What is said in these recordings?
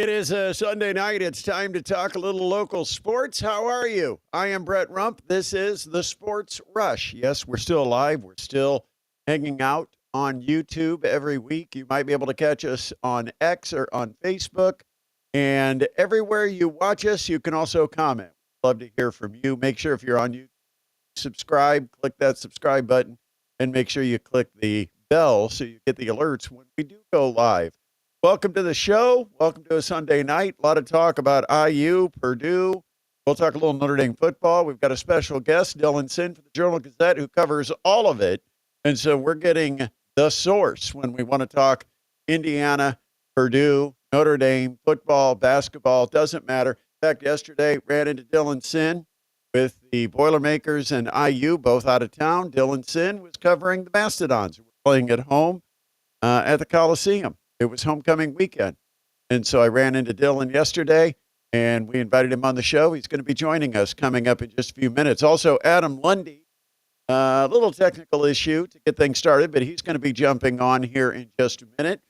It is a Sunday night. It's time to talk a little local sports. How are you? I am Brett Rump. This is the Sports Rush. Yes, we're still alive. We're still hanging out on YouTube every week. You might be able to catch us on X or on Facebook. And everywhere you watch us, you can also comment. Love to hear from you. Make sure if you're on YouTube, subscribe, click that subscribe button, and make sure you click the bell so you get the alerts when we do go live. Welcome to the show. Welcome to a Sunday night. A lot of talk about IU, Purdue. We'll talk a little Notre Dame football. We've got a special guest, Dylan Sin from the Journal-Gazette, who covers all of it. And so we're getting the source when we want to talk Indiana, Purdue, Notre Dame, football, basketball, doesn't matter. In fact, yesterday ran into Dylan Sin with the Boilermakers and IU, both out of town. Dylan Sin was covering the Mastodons, who were playing at home at the Coliseum. It was homecoming weekend. And so I ran into Dylan yesterday, and we invited him on the show. He's going to be joining us coming up in just a few minutes. Also, Adam Lundy, a little technical issue to get things started, but he's going to be jumping on here in just a minute.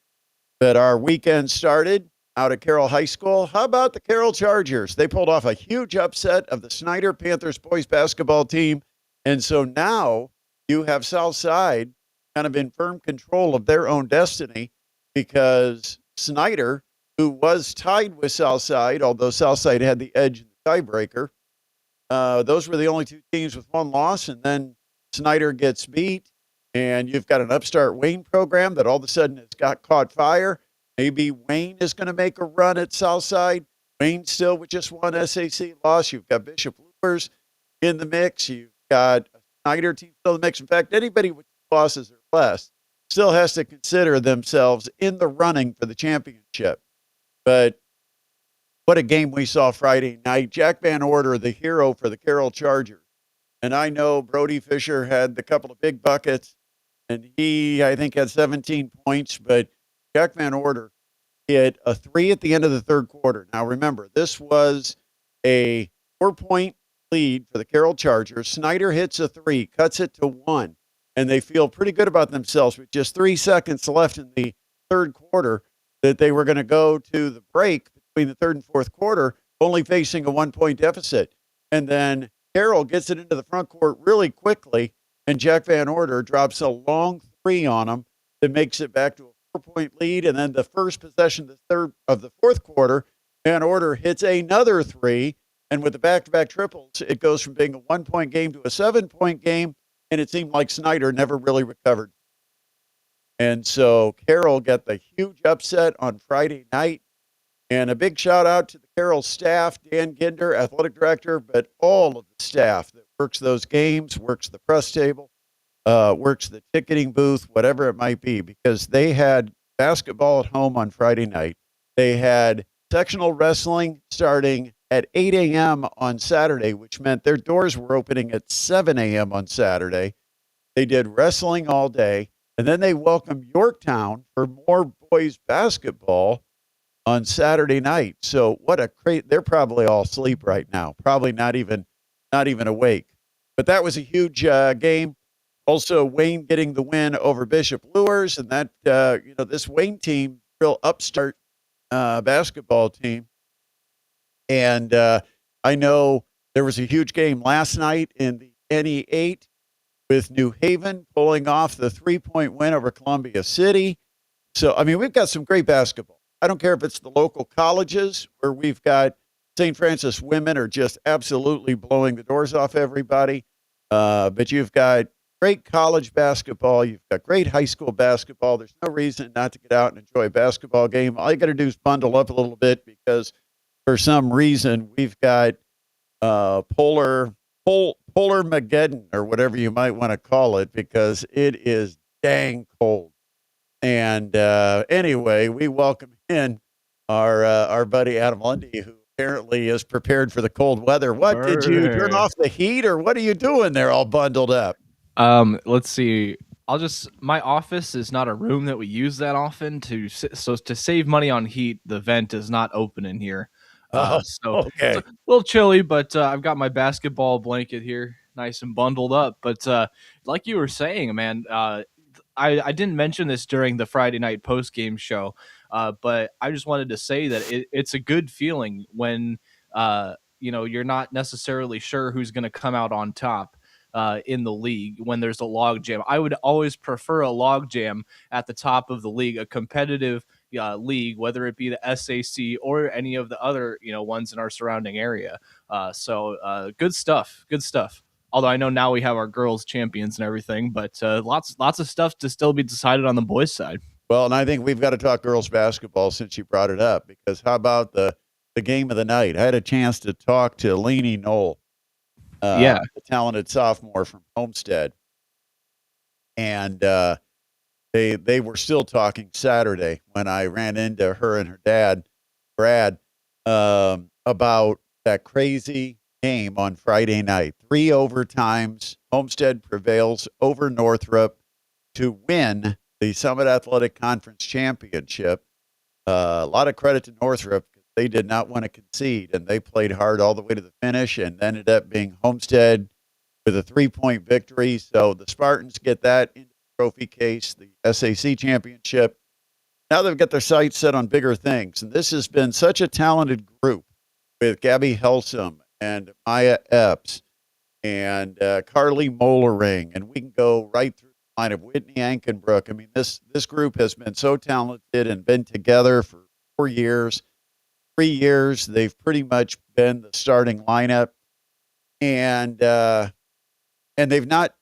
But our weekend started out at Carroll High School. How about the Carroll Chargers? They pulled off a huge upset of the Snyder Panthers boys basketball team. And so now you have Southside kind of in firm control of their own destiny, because Snyder, who was tied with Southside, although Southside had the edge in the tiebreaker, those were the only two teams with one loss, and then Snyder gets beat, and you've got an upstart Wayne program that all of a sudden has got caught fire. Maybe Wayne is going to make a run at Southside. Wayne still with just one SAC loss. You've got Bishop Luers in the mix. You've got a Snyder team still in the mix. In fact, anybody with losses or less still has to consider themselves in the running for the championship. But what a game we saw Friday night. Jack Van Order, the hero for the Carroll Chargers. And I know Brody Fisher had the couple of big buckets, and he, I think, had 17 points. But Jack Van Order hit a three at the end of the third quarter. Now, remember, this was a 4-point lead for the Carroll Chargers. Snyder hits a three, cuts it to one. And they feel pretty good about themselves with just 3 seconds left in the third quarter that they were going to go to the break between the third and fourth quarter, only facing a 1-point deficit. And then Carroll gets it into the front court really quickly, and Jack Van Order drops a long three on him that makes it back to a 4-point lead. And then the first possession of the fourth quarter, Van Order hits another three. And with the back-to-back triples, it goes from being a 1-point game to a 7-point game. And it seemed like Snyder never really recovered. And so Carroll got the huge upset on Friday night. And a big shout out to the Carroll staff, Dan Ginder, athletic director, but all of the staff that works those games, works the press table, works the ticketing booth, whatever it might be, because they had basketball at home on Friday night. They had sectional wrestling starting at 8 a.m. on Saturday, which meant their doors were opening at 7 a.m. on Saturday. They did wrestling all day, and then they welcomed Yorktown for more boys basketball on Saturday night. So what a great, they're probably all asleep right now, probably not even awake. But that was a huge game. Also, Wayne getting the win over Bishop Luers, and that, this Wayne team, real upstart basketball team. And I know there was a huge game last night in the NE8 with New Haven pulling off the 3-point win over Columbia City. So, I mean, we've got some great basketball. I don't care if it's the local colleges where we've got St. Francis women are just absolutely blowing the doors off everybody. But you've got great college basketball. You've got great high school basketball. There's no reason not to get out and enjoy a basketball game. All you got to do is bundle up a little bit, because for some reason we've got Polar Mageddon, or whatever you might want to call it, because it is dang cold. And anyway, we welcome in our buddy Adam Lundy, who apparently is prepared for the cold weather. What, did you turn off the heat, or what are you doing there all bundled up? Let's see. My office is not a room that we use that often, so to save money on heat, the vent is not open in here. Okay. It's a little chilly, but I've got my basketball blanket here, nice and bundled up. But like you were saying, man, I didn't mention this during the Friday night post-game show, But I just wanted to say that it's a good feeling when you're not necessarily sure who's going to come out on top in the league when there's a log jam. I would always prefer a log jam at the top of the league, a competitive league, whether it be the SAC or any of the other ones in our surrounding area. So good stuff, good stuff. Although I know now we have our girls champions and everything, but lots of stuff to still be decided on the boys' side. Well, and I think we've got to talk girls basketball since you brought it up, because how about the game of the night? I had a chance to talk to Lainey Knoll, Yeah. the talented sophomore from Homestead, and they were still talking Saturday when I ran into her and her dad, Brad, about that crazy game on Friday night. 3 overtimes. Homestead prevails over Northrop to win the Summit Athletic Conference Championship. A lot of credit to Northrop because they did not want to concede, and they played hard all the way to the finish and ended up being Homestead with a 3-point victory. So the Spartans get that into the trophy case, the SAC championship. Now they've got their sights set on bigger things, and this has been such a talented group with Gabby Helsum and Maya Epps and Carly Mollering, and we can go right through the line of Whitney Ankenbrook. I mean, this group has been so talented and been together for 4 years. 3 years, they've pretty much been the starting lineup, and they've not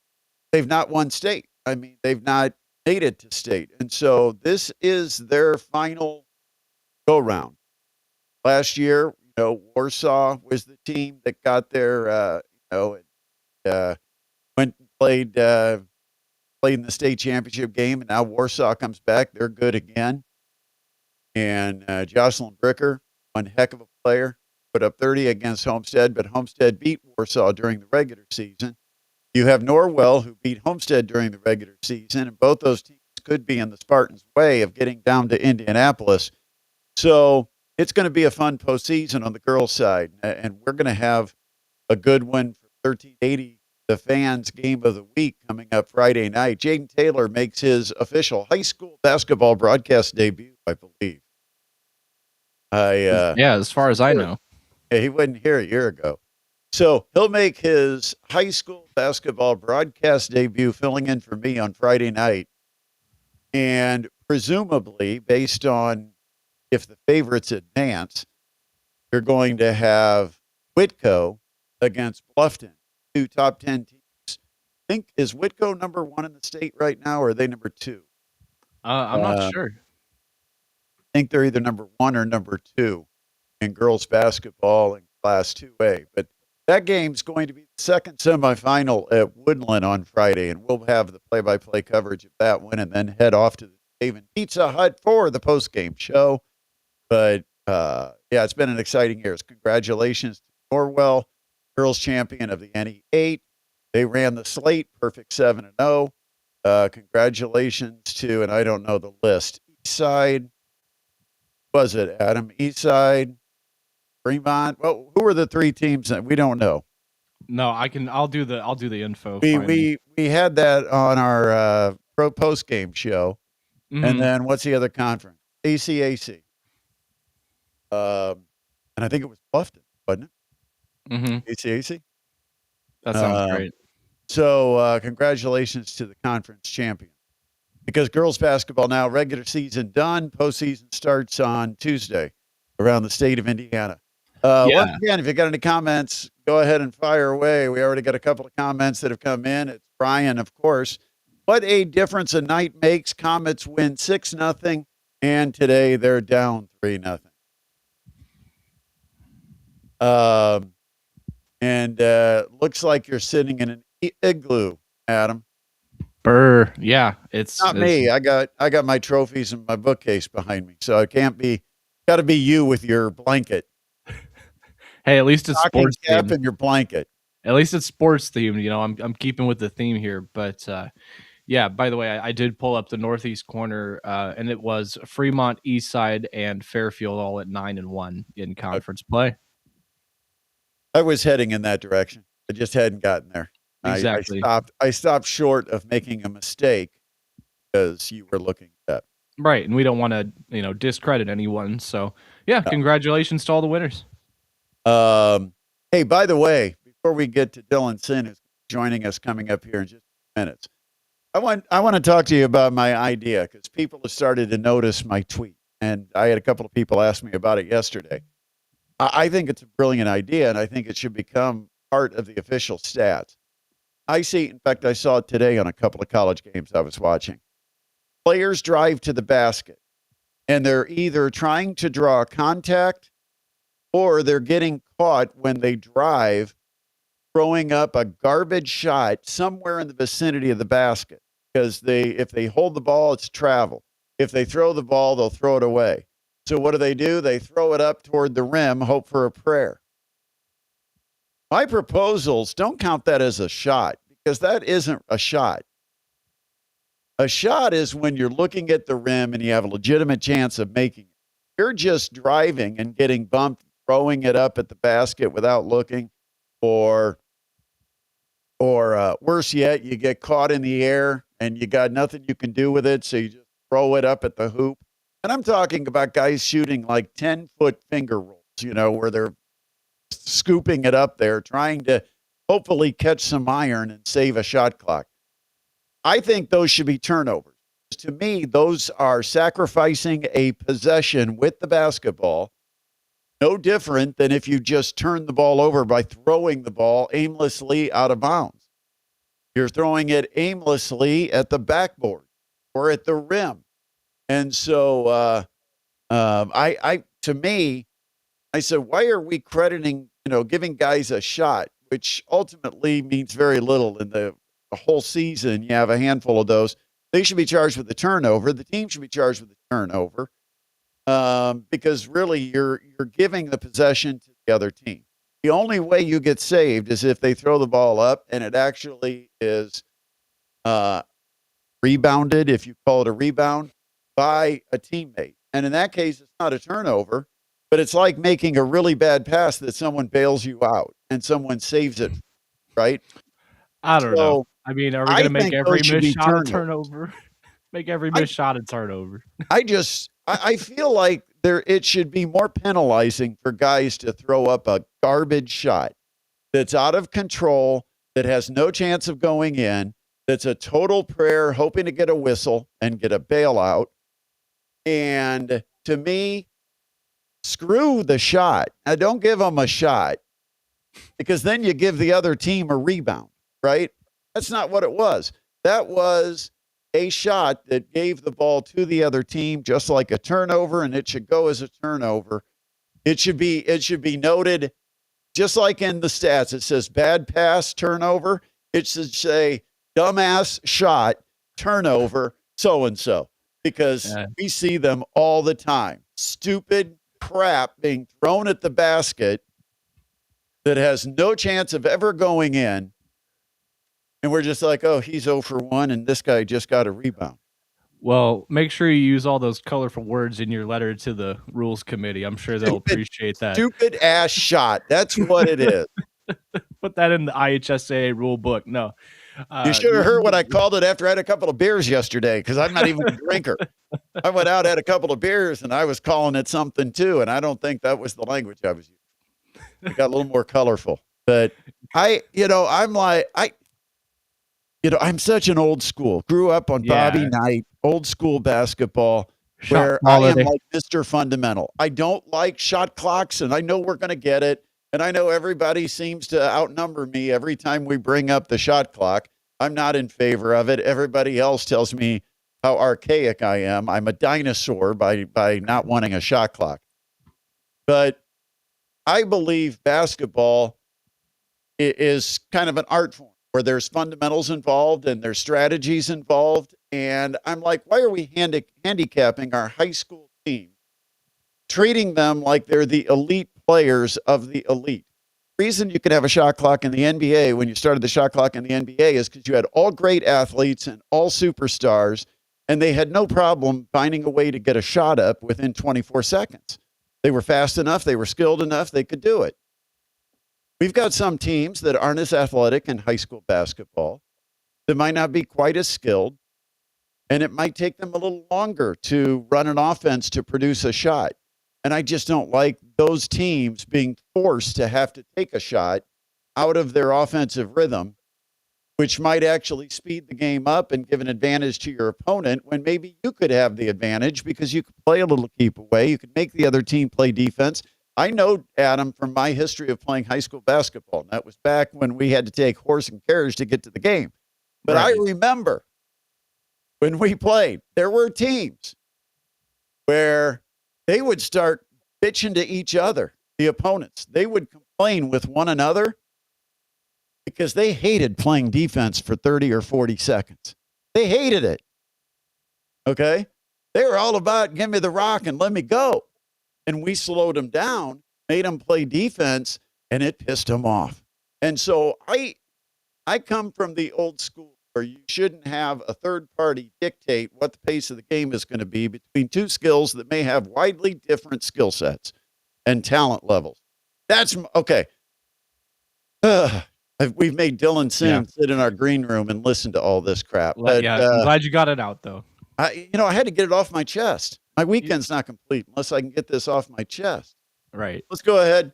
won state. I mean, they've not made it to state, and so this is their final go round. Last year, Warsaw was the team that got there. Went and played in the state championship game, and now Warsaw comes back. They're good again. And Jocelyn Bricker, one heck of a player, put up 30 against Homestead, but Homestead beat Warsaw during the regular season. You have Norwell, who beat Homestead during the regular season, and both those teams could be in the Spartans' way of getting down to Indianapolis. So it's going to be a fun postseason on the girls' side, and we're going to have a good one for 1380, the fans' game of the week, coming up Friday night. Jaden Taylor makes his official high school basketball broadcast debut, I believe. As far as I know. He wasn't here a year ago. So he'll make his high school basketball broadcast debut filling in for me on Friday night. And presumably, based on if the favorites advance, you're going to have Whitco against Bluffton, 2 top 10 teams. I think, is Whitco number 1 in the state right now, or are they number 2? I'm not sure. I think they're either number 1 or number 2 in girls basketball in Class 2A. But that game's going to be the second semifinal at Woodland on Friday, and we'll have the play-by-play coverage of that one and then head off to the Haven Pizza Hut for the post-game show. But, it's been an exciting year. Congratulations to Norwell, girls champion of the NE8. They ran the slate, perfect 7-0. Congratulations to, and I don't know the list, Eastside. Was it Adam? Eastside, Fremont. Well, who are the 3 teams that we don't know? No, I'll do the info. We had that on our pro post game show, and then what's the other conference? ACAC. And I think it was Bluffton, wasn't it? ACAC. That sounds great. So congratulations to the conference champion. Because girls basketball now, regular season done, postseason starts on Tuesday around the state of Indiana. Once again, if you got any comments, go ahead and fire away. We already got a couple of comments that have come in. It's Brian, of course. What a difference a night makes. Comets win 6-0, and today they're down 3-0. And looks like you're sitting in an igloo, Adam. Yeah, it's not me. I got my trophies in my bookcase behind me, so it can't be. Got to be you with your blanket. Hey, at least it's sports themed. And your blanket. At least it's sports themed. I'm keeping with the theme here, but by the way, I did pull up the northeast corner, and it was Fremont, Eastside, and Fairfield all at 9-1 in conference play. I was heading in that direction. I just hadn't gotten there. Exactly. I stopped short of making a mistake because you were looking at that. Right, and we don't want to, discredit anyone. So, yeah, congratulations to all the winners. Hey, by the way, before we get to Dylan Sin, who's joining us coming up here in just a few minutes, I want to talk to you about my idea because people have started to notice my tweet, and I had a couple of people ask me about it yesterday. I think it's a brilliant idea, and I think it should become part of the official stats. In fact, I saw it today on a couple of college games I was watching. Players drive to the basket, and they're either trying to draw contact or they're getting caught when they drive throwing up a garbage shot somewhere in the vicinity of the basket because if they hold the ball, it's travel. If they throw the ball, they'll throw it away. So what do? They throw it up toward the rim, hope for a prayer. My proposals don't count that as a shot because that isn't a shot. A shot is when you're looking at the rim and you have a legitimate chance of making it. You're just driving and getting bumped, throwing it up at the basket without looking, or worse yet, you get caught in the air and you got nothing you can do with it, so you just throw it up at the hoop. And I'm talking about guys shooting like 10-foot finger rolls, where they're scooping it up there, trying to hopefully catch some iron and save a shot clock. I think those should be turnovers. To me, those are sacrificing a possession with the basketball, no different than if you just turn the ball over by throwing the ball aimlessly out of bounds. You're throwing it aimlessly at the backboard or at the rim. And so to me, I said, why are we crediting, giving guys a shot, which ultimately means very little in the whole season. You have a handful of those. They should be charged with the turnover. The team should be charged with the turnover because really you're giving the possession to the other team. The only way you get saved is if they throw the ball up and it actually is rebounded, if you call it a rebound, by a teammate. And in that case, it's not a turnover, but it's like making a really bad pass that someone bails you out and someone saves it, right? I don't know. I mean, are we going to make every missed shot a turnover? Make every missed shot a turnover. I feel like it should be more penalizing for guys to throw up a garbage shot that's out of control, that has no chance of going in, that's a total prayer, hoping to get a whistle and get a bailout. And to me, screw the shot. Now, don't give them a shot because then you give the other team a rebound, right? That's not what it was. That was a shot that gave the ball to the other team, just like a turnover, and it should go as a turnover. It should be noted, just like in the stats. It says bad pass, turnover. It should say dumbass shot, turnover, so-and-so, because we see them all the time. Stupid crap being thrown at the basket that has no chance of ever going in. And we're just like, oh, he's 0 for 1, and this guy just got a rebound. Well, make sure you use all those colorful words in your letter to the rules committee. I'm sure they'll appreciate that. Stupid ass shot. That's what it is. Put that in the IHSA rule book. No. You should have heard what I called it after I had a couple of beers yesterday, because I'm not even a drinker. I went out, had a couple of beers, and I was calling it something too, and I don't think that was the language I was using. It got a little more colorful. But I'm such an old school. Grew up on Bobby Knight, old school basketball, where I am like Mr. Fundamental. I don't like shot clocks, and I know we're going to get it. And I know everybody seems to outnumber me every time we bring up the shot clock. I'm not in favor of it. Everybody else tells me how archaic I am. I'm a dinosaur by not wanting a shot clock. But I believe basketball is kind of an art form where there's fundamentals involved and there's strategies involved. And I'm like, why are we handicapping our high school team, treating them like they're the elite players of the elite? The reason you can have a shot clock in the NBA when you started the shot clock in the NBA is because you had all great athletes and all superstars, and they had no problem finding a way to get a shot up within 24 seconds. They were fast enough, they were skilled enough, they could do it. We've got some teams that aren't as athletic in high school basketball, that might not be quite as skilled, and it might take them a little longer to run an offense to produce a shot. And I just don't like those teams being forced to have to take a shot out of their offensive rhythm, which might actually speed the game up and give an advantage to your opponent when maybe you could have the advantage because you could play a little keep away. You could make the other team play defense. I know, Adam, from my history of playing high school basketball, and that was back when we had to take horse and carriage to get to the game. But right. I remember when we played, there were teams where they would start bitching to each other, the opponents. They would complain with one another because they hated playing defense for 30 or 40 seconds. They hated it. Okay? They were all about, give me the rock and let me go. And we slowed them down, made them play defense, and it pissed them off. And so I come from the old school where you shouldn't have a third party dictate what the pace of the game is going to be between two skills that may have widely different skill sets and talent levels. That's okay. We've made Dylan Sin sit in our green room and listen to all this crap. But, I'm glad you got it out, though. I had to get it off my chest. My weekend's not complete unless I can get this off my chest. Right. Let's go ahead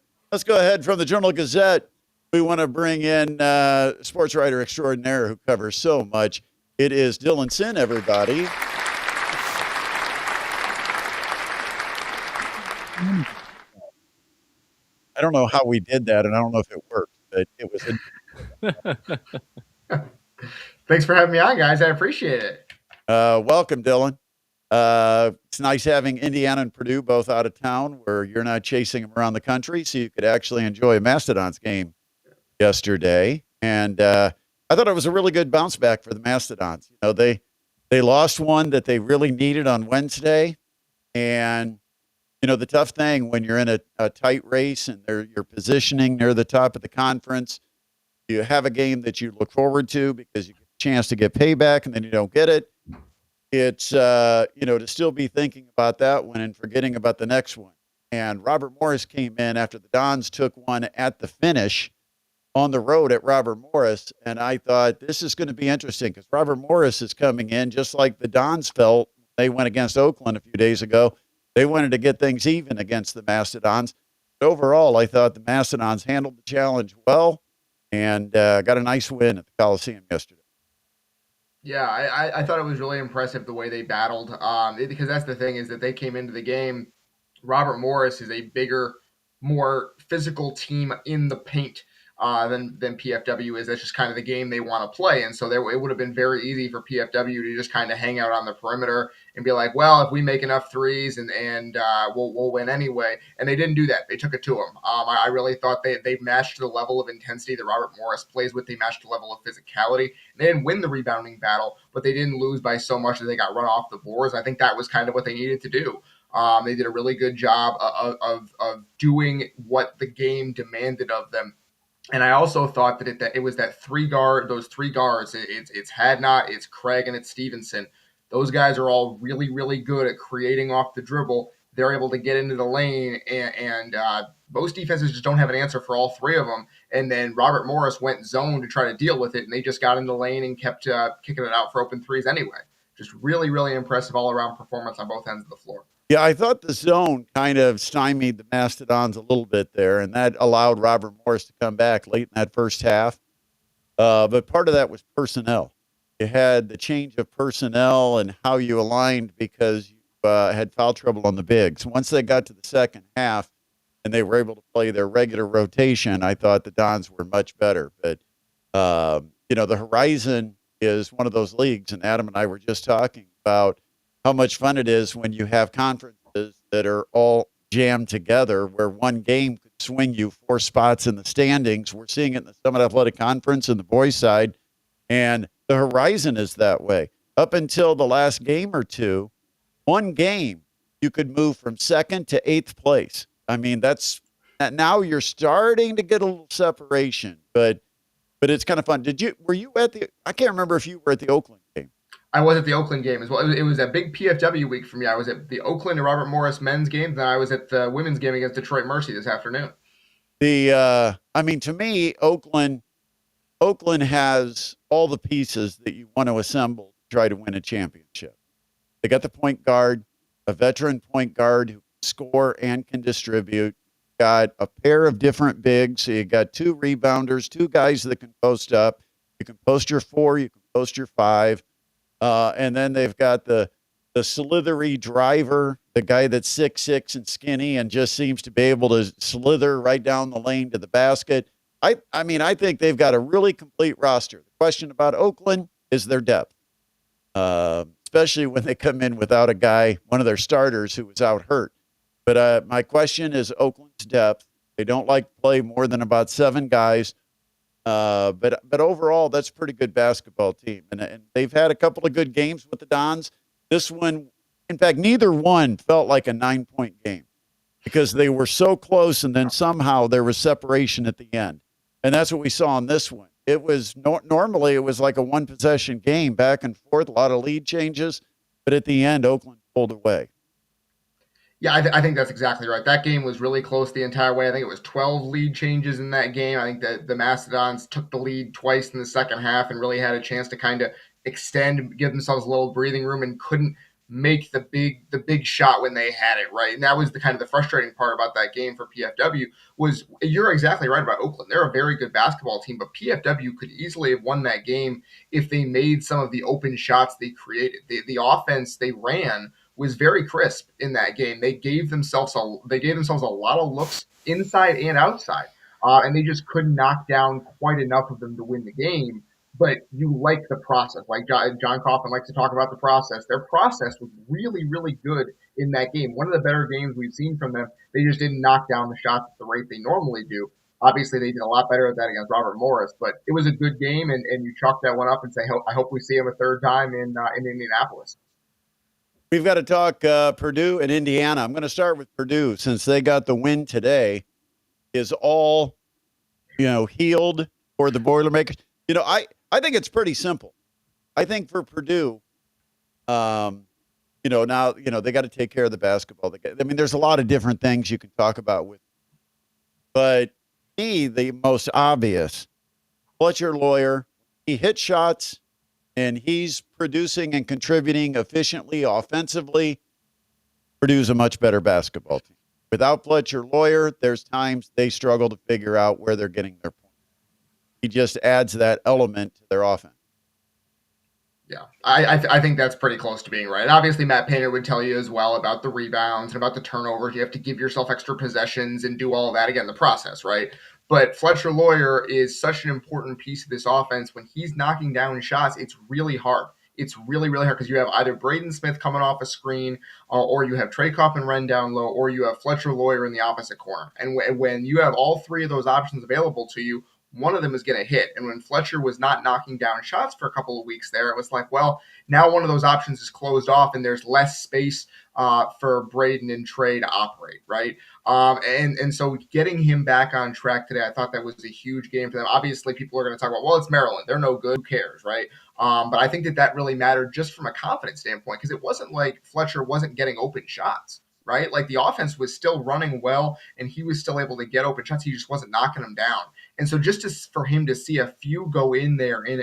from the Journal-Gazette. We want to bring in sports writer extraordinaire who covers so much. It is Dylan Sin, everybody. I don't know how we did that, and I don't know if it worked, but it was. Thanks for having me on, guys. I appreciate it. Welcome, Dylan. It's nice having Indiana and Purdue both out of town where you're not chasing them around the country, so you could actually enjoy a Mastodons game yesterday. And I thought it was a really good bounce back for the Mastodons. You know, they lost one that they really needed on Wednesday. And, you know, the tough thing when you're in a tight race and you're positioning near the top of the conference, you have a game that you look forward to because you get a chance to get payback and then you don't get it. It's, to still be thinking about that one and forgetting about the next one. And Robert Morris came in after the Dons took one at the finish on the road at Robert Morris. And I thought this is going to be interesting because Robert Morris is coming in just like the Dons felt they went against Oakland a few days ago. They wanted to get things even against the Mastodons. But overall, I thought the Mastodons handled the challenge well and got a nice win at the Coliseum yesterday. Yeah, I thought it was really impressive the way they battled because that's the thing is that they came into the game. Robert Morris is a bigger, more physical team in the paint than PFW is. That's just kind of the game they want to play. And so it would have been very easy for PFW to just kind of hang out on the perimeter and be like, well, if we make enough threes and we'll win anyway. And they didn't do that. They took it to them. I really thought they matched the level of intensity that Robert Morris plays with. They matched the level of physicality. They didn't win the rebounding battle, but they didn't lose by so much that they got run off the boards. I think that was kind of what they needed to do. They did a really good job of doing what the game demanded of them. And I also thought that it was those three guards. It's Hadnot, it's Craig, and it's Stevenson. Those guys are all really, really good at creating off the dribble. They're able to get into the lane, and most defenses just don't have an answer for all three of them. And then Robert Morris went zone to try to deal with it, and they just got in the lane and kept kicking it out for open threes anyway. Just really, really impressive all-around performance on both ends of the floor. Yeah, I thought the zone kind of stymied the Mastodons a little bit there, and that allowed Robert Morris to come back late in that first half. But part of that was personnel. You had the change of personnel and how you aligned because you had foul trouble on the bigs. Once they got to the second half and they were able to play their regular rotation, I thought the Dons were much better. But, the Horizon is one of those leagues, and Adam and I were just talking about how much fun it is when you have conferences that are all jammed together where one game could swing you 4 spots in the standings. We're seeing it in the Summit Athletic Conference and the boys side, and the Horizon is that way. Up until the last game or two, one game, you could move from 2nd to 8th place. I mean, now you're starting to get a little separation, but it's kind of fun. Were you at I can't remember if you were at the Oakland game. I was at the Oakland game as well. It was a big PFW week for me. I was at the Oakland and Robert Morris men's game. Then I was at the women's game against Detroit Mercy this afternoon. To me, Oakland has all the pieces that you want to assemble to try to win a championship. They got the point guard, a veteran point guard who can score and can distribute. Got a pair of different bigs. So you got 2 rebounders, 2 guys that can post up. You can post your 4, you can post your 5. And then they've got the slithery driver, the guy that's 6'6" and skinny and just seems to be able to slither right down the lane to the basket. I mean, I think they've got a really complete roster. The question about Oakland is their depth, especially when they come in without a guy, one of their starters who was out hurt. But my question is Oakland's depth. They don't like to play more than about 7 guys. But overall, that's a pretty good basketball team. And they've had a couple of good games with the Dons. This one, in fact, neither one felt like a 9-point game because they were so close and then somehow there was separation at the end. And that's what we saw in this one. It was normally it was like a 1-possession game, back and forth, a lot of lead changes. But at the end, Oakland pulled away. Yeah, I think that's exactly right. That game was really close the entire way. I think it was 12 lead changes in that game. I think that the Mastodons took the lead twice in the second half and really had a chance to kind of extend, give themselves a little breathing room, and couldn't make the big shot when they had it, right? And that was the kind of the frustrating part about that game for PFW. Was you're exactly right about Oakland. They're a very good basketball team, but PFW could easily have won that game if they made some of the open shots they created. The offense they ran was very crisp in that game. They gave themselves a lot of looks inside and outside, and they just couldn't knock down quite enough of them to win the game. But you like the process, like John Coffin likes to talk about the process. Their process was really, really good in that game. One of the better games we've seen from them. They just didn't knock down the shots at the rate they normally do. Obviously, they did a lot better at that against Robert Morris, but it was a good game, and you chalk that one up and say, I hope we see him a third time in Indianapolis. We've got to talk Purdue and Indiana. I'm going to start with Purdue since they got the win today. Is all, healed for the Boilermakers? I think it's pretty simple. I think for Purdue, now, they got to take care of the basketball. There's a lot of different things you can talk about with, but the most obvious, Fletcher Lawyer, he hits shots and he's producing and contributing efficiently, offensively. Purdue's a much better basketball team. Without Fletcher Lawyer, there's times they struggle to figure out where they're getting their points. He just adds that element to their offense. Yeah, I think that's pretty close to being right. Obviously, Matt Painter would tell you as well about the rebounds and about the turnovers. You have to give yourself extra possessions and do all of that. Again, the process, right? But Fletcher Lawyer is such an important piece of this offense. When he's knocking down shots, it's really hard. It's really, really hard because you have either Braden Smith coming off a screen, or you have Trey Coppin-Wren down low, or you have Fletcher Lawyer in the opposite corner. And when you have all 3 of those options available to you, one of them is going to hit. And when Fletcher was not knocking down shots for a couple of weeks there, it was like, well, now one of those options is closed off and there's less space for Braden and Trey to operate, right? And so getting him back on track today, I thought that was a huge game for them. Obviously, people are going to talk about, well, it's Maryland. They're no good. Who cares, right? But I think that really mattered just from a confidence standpoint because it wasn't like Fletcher wasn't getting open shots. Right? Like the offense was still running well and he was still able to get open shots. He just wasn't knocking them down. And so for him to see a few go in there in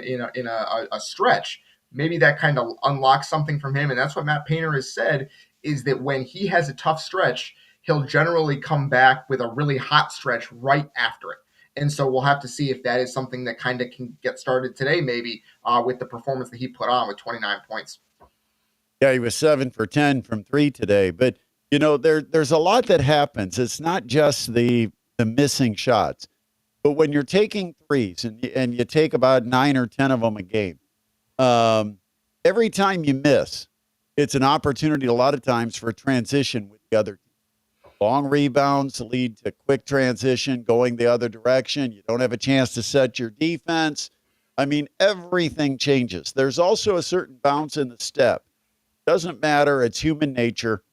a stretch, maybe that kind of unlocks something from him. And that's what Matt Painter has said is that when he has a tough stretch, he'll generally come back with a really hot stretch right after it. And so we'll have to see if that is something that kind of can get started today, maybe with the performance that he put on with 29 points. Yeah, he was 7 for 10 from 3 today, but there's a lot that happens. It's not just the missing shots, but when you're taking threes and you take about 9 or 10 of them a game, every time you miss, it's an opportunity a lot of times for transition with the other team. Long rebounds lead to quick transition going the other direction. You don't have a chance to set your defense. Everything changes. There's also a certain bounce in the step. Doesn't matter. It's human nature.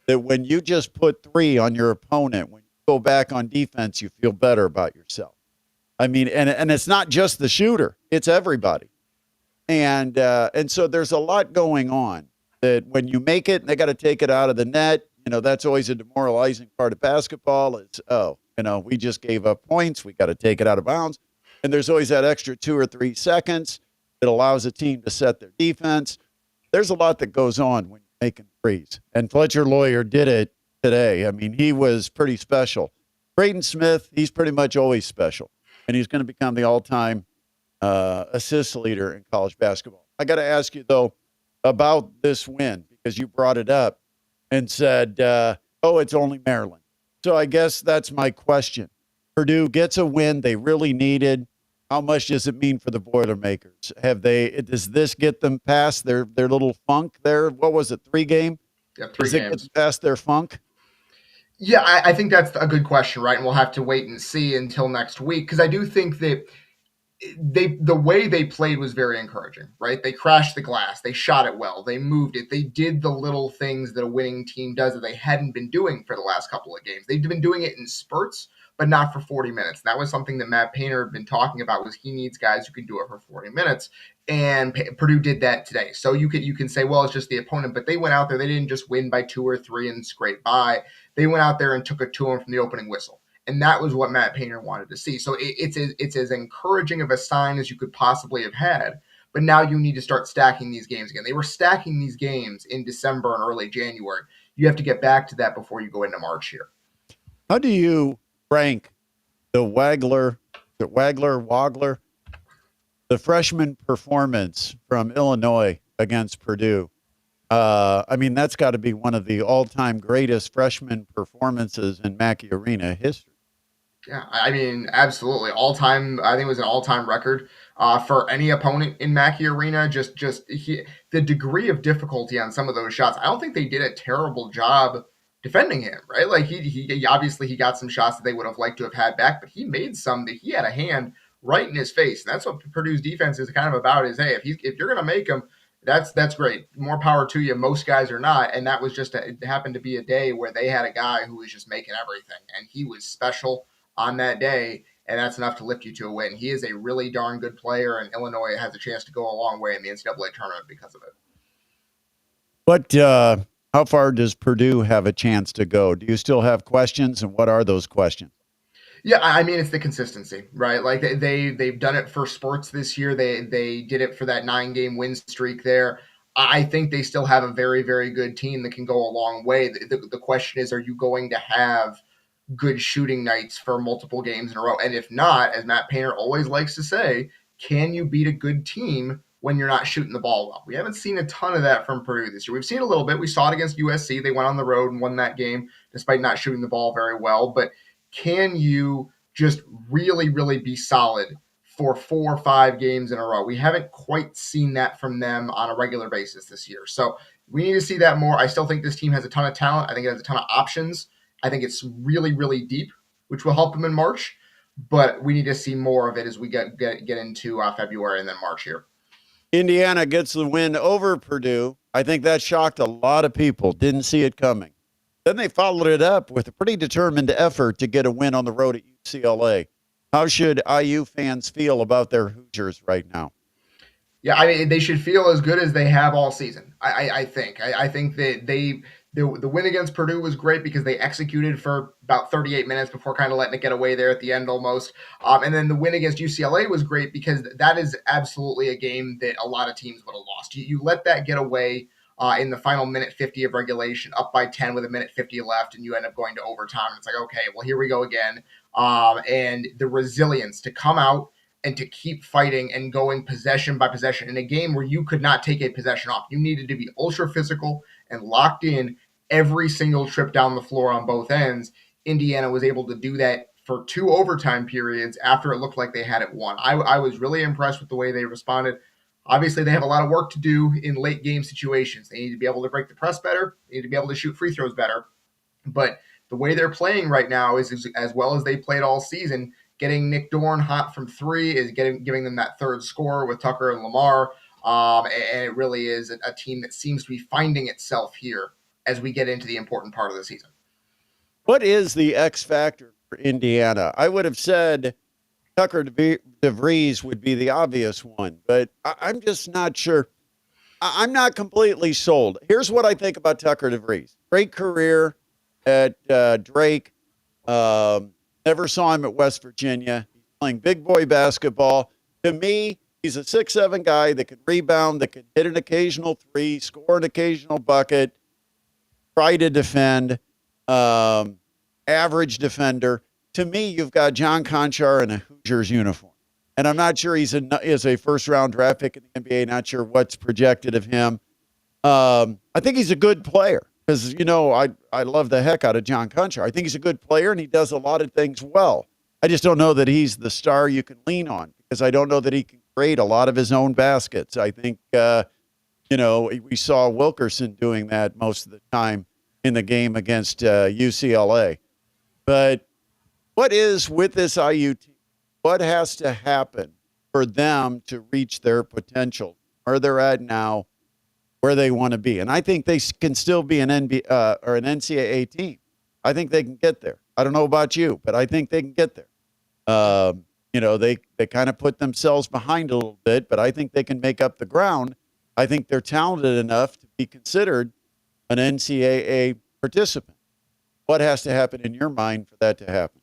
That when you just put 3 on your opponent, when you go back on defense, you feel better about yourself. And it's not just the shooter; it's everybody. And so there's a lot going on. That when you make it, and they got to take it out of the net. That's always a demoralizing part of basketball. It's we just gave up points. We got to take it out of bounds. And there's always that extra 2 or 3 seconds that allows a team to set their defense. There's a lot that goes on when making threes. And Fletcher Lawyer did it today. I mean, he was pretty special. Braden Smith, he's pretty much always special. And he's going to become the all-time assist leader in college basketball. I got to ask you, though, about this win, because you brought it up and said, it's only Maryland. So I guess that's my question. Purdue gets a win they really needed. How much does it mean for the Boilermakers? Does this get them past their little funk there? What was it, 3 game? Yeah, 3 does it games. get past their funk? Yeah, I think that's a good question, right? And we'll have to wait and see until next week, because I do think that the way they played was very encouraging, right? They crashed the glass, they shot it well, they moved it, they did the little things that a winning team does that they hadn't been doing for the last couple of games. They've been doing it in spurts, but not for 40 minutes. That was something that Matt Painter had been talking about, was he needs guys who can do it for 40 minutes. And Purdue did that today. So you can say, well, it's just the opponent, but they went out there, they didn't just win by 2 or 3 and scrape by. They went out there and took it to them from the opening whistle. And that was what Matt Painter wanted to see. So it's as encouraging of a sign as you could possibly have had. But now you need to start stacking these games again. They were stacking these games in December and early January. You have to get back to that before you go into March here. How do you rank the Wagler, the freshman performance from Illinois against Purdue? I mean, that's got to be one of the all-time greatest freshman performances in Mackey Arena history. Yeah, I mean, absolutely. All-time, I think it was an all-time record for any opponent in Mackey Arena. The degree of difficulty on some of those shots, I don't think they did a terrible job defending him, right? Like, he obviously he got some shots that they would have liked to have had back, but he made some that he had a hand right in his face. And that's what Purdue's defense is kind of about, is, hey, if you're going to make them, that's great. More power to you. Most guys are not. And that was it happened to be a day where they had a guy who was just making everything, and he was special on that day, and that's enough to lift you to a win. He is a really darn good player, and Illinois has a chance to go a long way in the NCAA tournament because of it. But how far does Purdue have a chance to go? Do you still have questions, and what are those questions? Yeah, I mean, it's the consistency, right? Like they've done it for sports this year. They did it for that 9-game win streak there. I think they still have a very, very good team that can go a long way. The question is, are you going to have good shooting nights for multiple games in a row? And if not, as Matt Painter always likes to say, can you beat a good team when you're not shooting the ball well? We haven't seen a ton of that from Purdue this year. We've seen a little bit. We saw it against USC. They went on the road and won that game despite not shooting the ball very well. But can you just really, really be solid for 4 or 5 games in a row? We haven't quite seen that from them on a regular basis this year. So we need to see that more. I still think this team has a ton of talent. I think it has a ton of options. I think it's really, really deep, which will help them in March. But we need to see more of it as we get into February and then March here. Indiana gets the win over Purdue. I think that shocked a lot of people. Didn't see it coming. Then they followed it up with a pretty determined effort to get a win on the road at UCLA. How should IU fans feel about their Hoosiers right now? Yeah, I mean, they should feel as good as they have all season. I think. I think that the win against Purdue was great because they executed for about 38 minutes before kind of letting it get away there at the end almost. And then the win against UCLA was great because that is absolutely a game that a lot of teams would have lost. You let that get away in the final minute 50 of regulation, up by 10 with a minute 50 left, and you end up going to overtime. It's like, okay, well, here we go again. And the resilience to come out and to keep fighting and going possession by possession in a game where you could not take a possession off. You needed to be ultra physical and locked in every single trip down the floor on both ends. Indiana was able to do that for 2 overtime periods after it looked like they had it won. I was really impressed with the way they responded. Obviously, they have a lot of work to do in late game situations. They need to be able to break the press better. They need to be able to shoot free throws better. But the way they're playing right now is as well as they played all season. Getting Nick Dorn hot from 3 is giving them that third score with Tucker and Lamar. And it really is a team that seems to be finding itself here as we get into the important part of the season. What is the X factor for Indiana? I would have said Tucker DeVries would be the obvious one, but I'm just not sure. I'm not completely sold. Here's what I think about Tucker DeVries. Great career at Drake. Never saw him at West Virginia. He's playing big boy basketball. To me, He's a 6'7" guy that can rebound, that can hit an occasional three, score an occasional bucket, try to defend, average defender. To me, you've got John Conchar in a Hoosiers uniform. And I'm not sure he's a first-round draft pick in the NBA, not sure what's projected of him. I think he's a good player because, I love the heck out of John Conchar. I think he's a good player, and he does a lot of things well. I just don't know that he's the star you can lean on because I don't know that he can create a lot of his own baskets. I think, we saw Wilkerson doing that most of the time in the game against UCLA. But what is with this IU team? What has to happen for them to reach their potential, where they're at now, where they want to be? And I think they can still be an or an NCAA team. I think they can get there. I don't know about you, but I think they can get there. They kind of put themselves behind a little bit, but I think they can make up the ground. I think they're talented enough to be considered an NCAA participant. What has to happen in your mind for that to happen?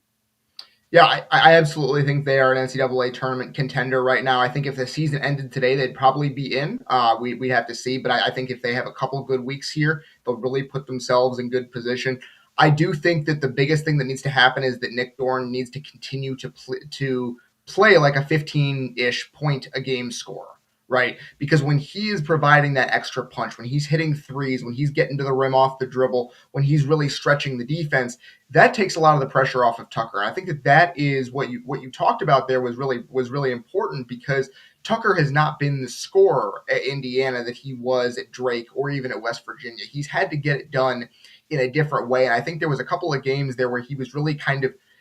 Yeah, I absolutely think they are an NCAA tournament contender right now. I think if the season ended today, they'd probably be in. We'd have to see, but I think if they have a couple good weeks here, they'll really put themselves in good position. I do think that the biggest thing that needs to happen is that Nick Dorn needs to continue to play like a 15-ish point a game scorer, right? Because when he is providing that extra punch, when he's hitting threes, when he's getting to the rim off the dribble, when he's really stretching the defense, that takes a lot of the pressure off of Tucker. And I think that is what you talked about there was really important because Tucker has not been the scorer at Indiana that he was at Drake or even at West Virginia. He's had to get it done in a different way. And I think there was a couple of games there where he was really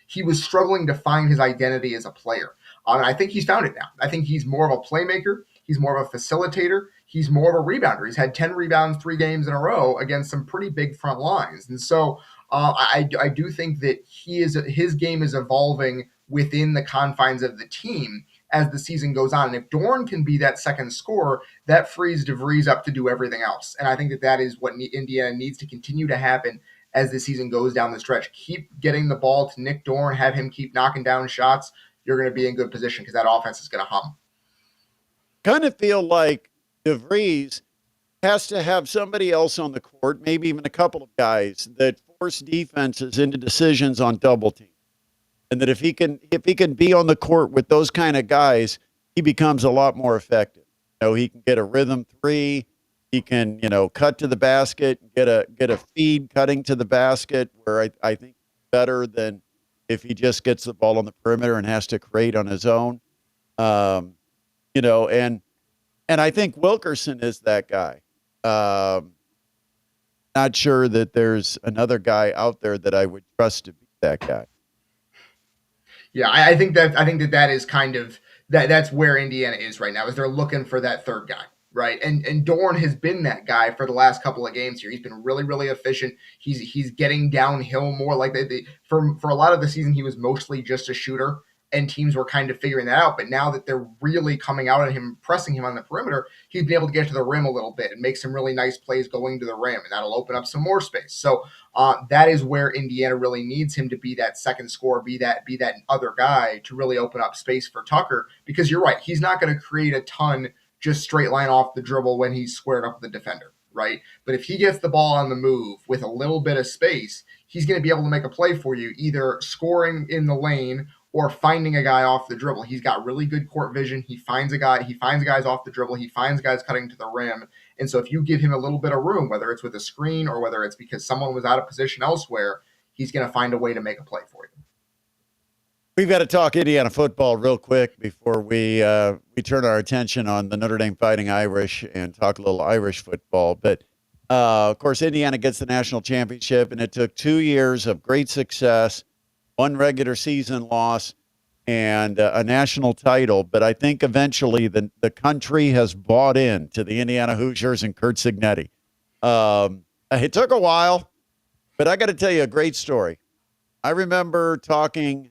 he was struggling to find his identity as a player. And I think he's found it now. I think he's more of a playmaker. He's more of a facilitator. He's more of a rebounder. He's had 10 rebounds 3 games in a row against some pretty big front lines. And so I do think that his game is evolving within the confines of the team as the season goes on. And if Dorn can be that second scorer, that frees DeVries up to do everything else. And I think that is what Indiana needs to continue to happen as the season goes down the stretch. Keep getting the ball to Nick Dorn, have him keep knocking down shots. You're going to be in good position because that offense is going to hum. Kind of feel like DeVries has to have somebody else on the court, maybe even a couple of guys that force defenses into decisions on double team. And that if he can be on the court with those kind of guys, he becomes a lot more effective. He can get a rhythm three. He can, cut to the basket, get a feed cutting to the basket where I think better than if he just gets the ball on the perimeter and has to create on his own. And I think Wilkerson is that guy. Not sure that there's another guy out there that I would trust to be that guy. Yeah, I think that is kind of that's where Indiana is right now, is they're looking for that third guy, right? And Dorn has been that guy for the last couple of games here. He's been really, really efficient. He's getting downhill more. Like for a lot of the season, he was mostly just a shooter, and teams were kind of figuring that out. But now that they're really coming out at him, pressing him on the perimeter, he's been able to get to the rim a little bit and make some really nice plays going to the rim, and that'll open up some more space. So that is where Indiana really needs him to be that second scorer, be that other guy to really open up space for Tucker. Because you're right, he's not going to create a ton just straight line off the dribble when he's squared up with the defender, right? But if he gets the ball on the move with a little bit of space, he's going to be able to make a play for you, either scoring in the lane or finding a guy off the dribble. He's got really good court vision. He finds guys off the dribble. He finds guys cutting to the rim. And so if you give him a little bit of room, whether it's with a screen or whether it's because someone was out of position elsewhere, he's going to find a way to make a play for you. We've got to talk Indiana football real quick before we turn our attention on the Notre Dame Fighting Irish and talk a little Irish football. But, of course, Indiana gets the national championship, and it took 2 years of great success, one regular season loss, and a national title. But I think eventually the country has bought in to the Indiana Hoosiers and Curt Cignetti. It took a while, but I got to tell you a great story. I remember talking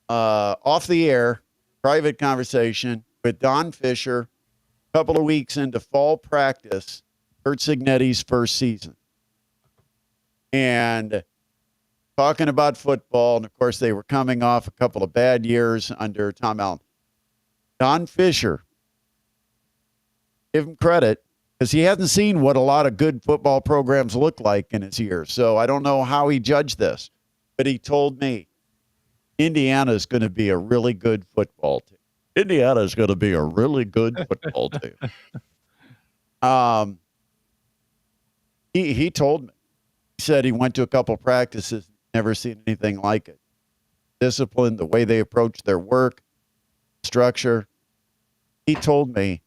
off the air, private conversation with Don Fisher a couple of weeks into fall practice, Curt Cignetti's first season. And talking about football, and of course they were coming off a couple of bad years under Tom Allen. Don Fisher give him credit because he hasn't seen what a lot of good football programs look like in his years. So I don't know how he judged this, but he told me Indiana is going to be a really good football team. Indiana is going to be a really good football team. He told me. He said he went to a couple practices, never seen anything like it. Discipline, the way they approach their work, structure. He told me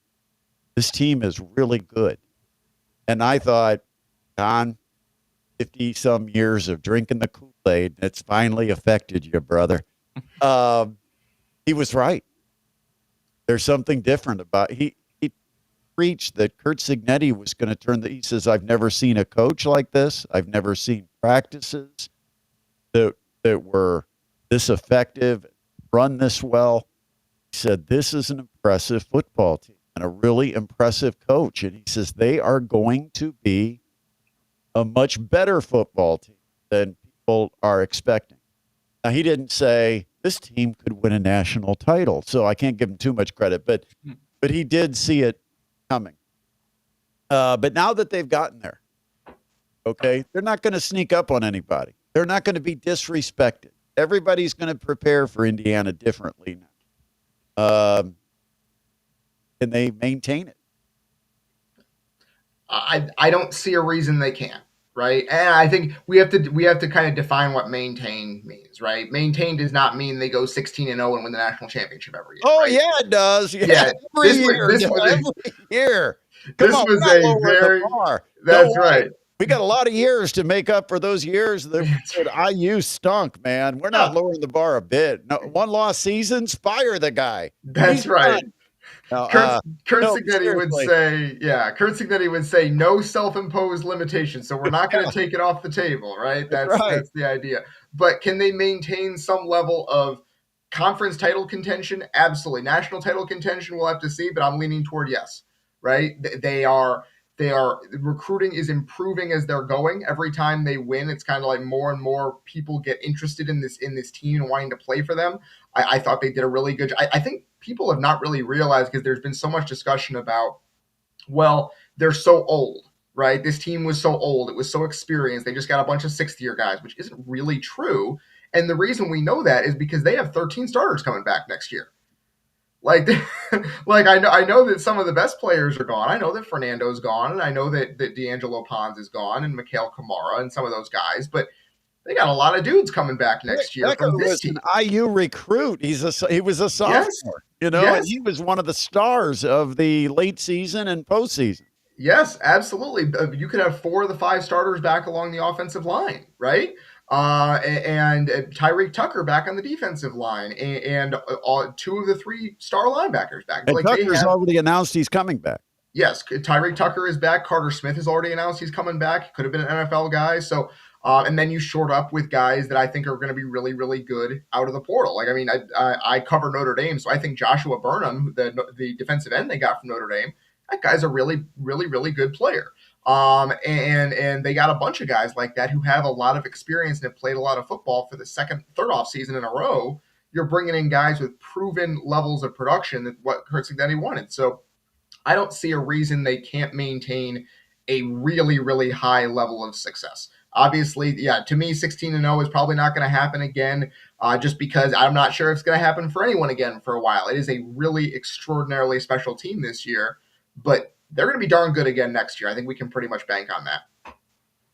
this team is really good. And I thought, Don, 50-some years of drinking the Kool-Aid, it's finally affected you, brother. He was right. There's something different about he preached that Kurt Cignetti was going to turn he says, I've never seen a coach like this. I've never seen practices that were this effective, run this well. He said, this is an impressive football team and a really impressive coach. And he says, they are going to be a much better football team than people are expecting. Now, he didn't say this team could win a national title, so I can't give him too much credit, but he did see it coming. But now that they've gotten there, okay, they're not going to sneak up on anybody. They're not going to be disrespected. Everybody's going to prepare for Indiana differently now. Can they maintain it? I don't see a reason they can't, right? And I think we have to kind of define what maintain means, right? Maintain does not mean they go 16-0 and win the national championship every year. Oh, right? yeah, it does. Yeah, every year. Come on, was we're not a very the bar. That's right. We got a lot of years to make up for those years that IU stunk, man. We're not lowering the bar a bit. No, one lost seasons, fire the guy. That's right. Now, Kurt Cignetti would say no self-imposed limitations, so we're not going to take it off the table, right? That's the idea. But can they maintain some level of conference title contention? Absolutely. National title contention, we'll have to see, but I'm leaning toward yes, right? They are recruiting is improving as they're going. Every time they win, it's kind of like more and more people get interested in this team and wanting to play for them. I thought they did a really good job. I think people have not really realized, because there's been so much discussion about, well, they're so old, right? This team was so old. It was so experienced. They just got a bunch of sixth-year guys, which isn't really true. And the reason we know that is because they have 13 starters coming back next year. Like I know that some of the best players are gone. I know that Fernando's gone, and I know that D'Angelo Pons is gone, and Mikhail Kamara and some of those guys, but they got a lot of dudes coming back next year from this team. An IU recruit. He was a sophomore, and he was one of the stars of the late season and postseason. Yes, absolutely. You could have 4 of the 5 starters back along the offensive line, right? And Tyreek Tucker back on the defensive line, and 2 of the 3 star linebackers back. And Tucker's already announced he's coming back. Yes, Tyreek Tucker is back. Carter Smith has already announced he's coming back. He could have been an NFL guy. So, and then you short up with guys that I think are going to be really, really good out of the portal. Like, I mean, I cover Notre Dame, so I think Joshua Burnham, the defensive end they got from Notre Dame, that guy's a really, really, really good player. And they got a bunch of guys like that who have a lot of experience and have played a lot of football for the third off season in a row. You're bringing in guys with proven levels of production that what Kurt Cignetti wanted. So I don't see a reason they can't maintain a really, really high level of success. Obviously, to me, 16-0 is probably not going to happen again, just because I'm not sure if it's going to happen for anyone again for a while. It is a really extraordinarily special team this year, but they're going to be darn good again next year. I think we can pretty much bank on that.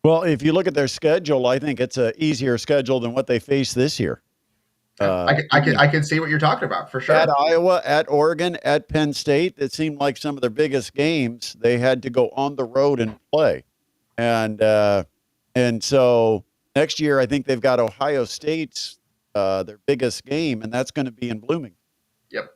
Well, if you look at their schedule, I think it's an easier schedule than what they faced this year. I can see what you're talking about for sure. At Iowa, at Oregon, at Penn State, it seemed like some of their biggest games they had to go on the road and play, and so next year I think they've got Ohio State's their biggest game, and that's going to be in Bloomington. Yep.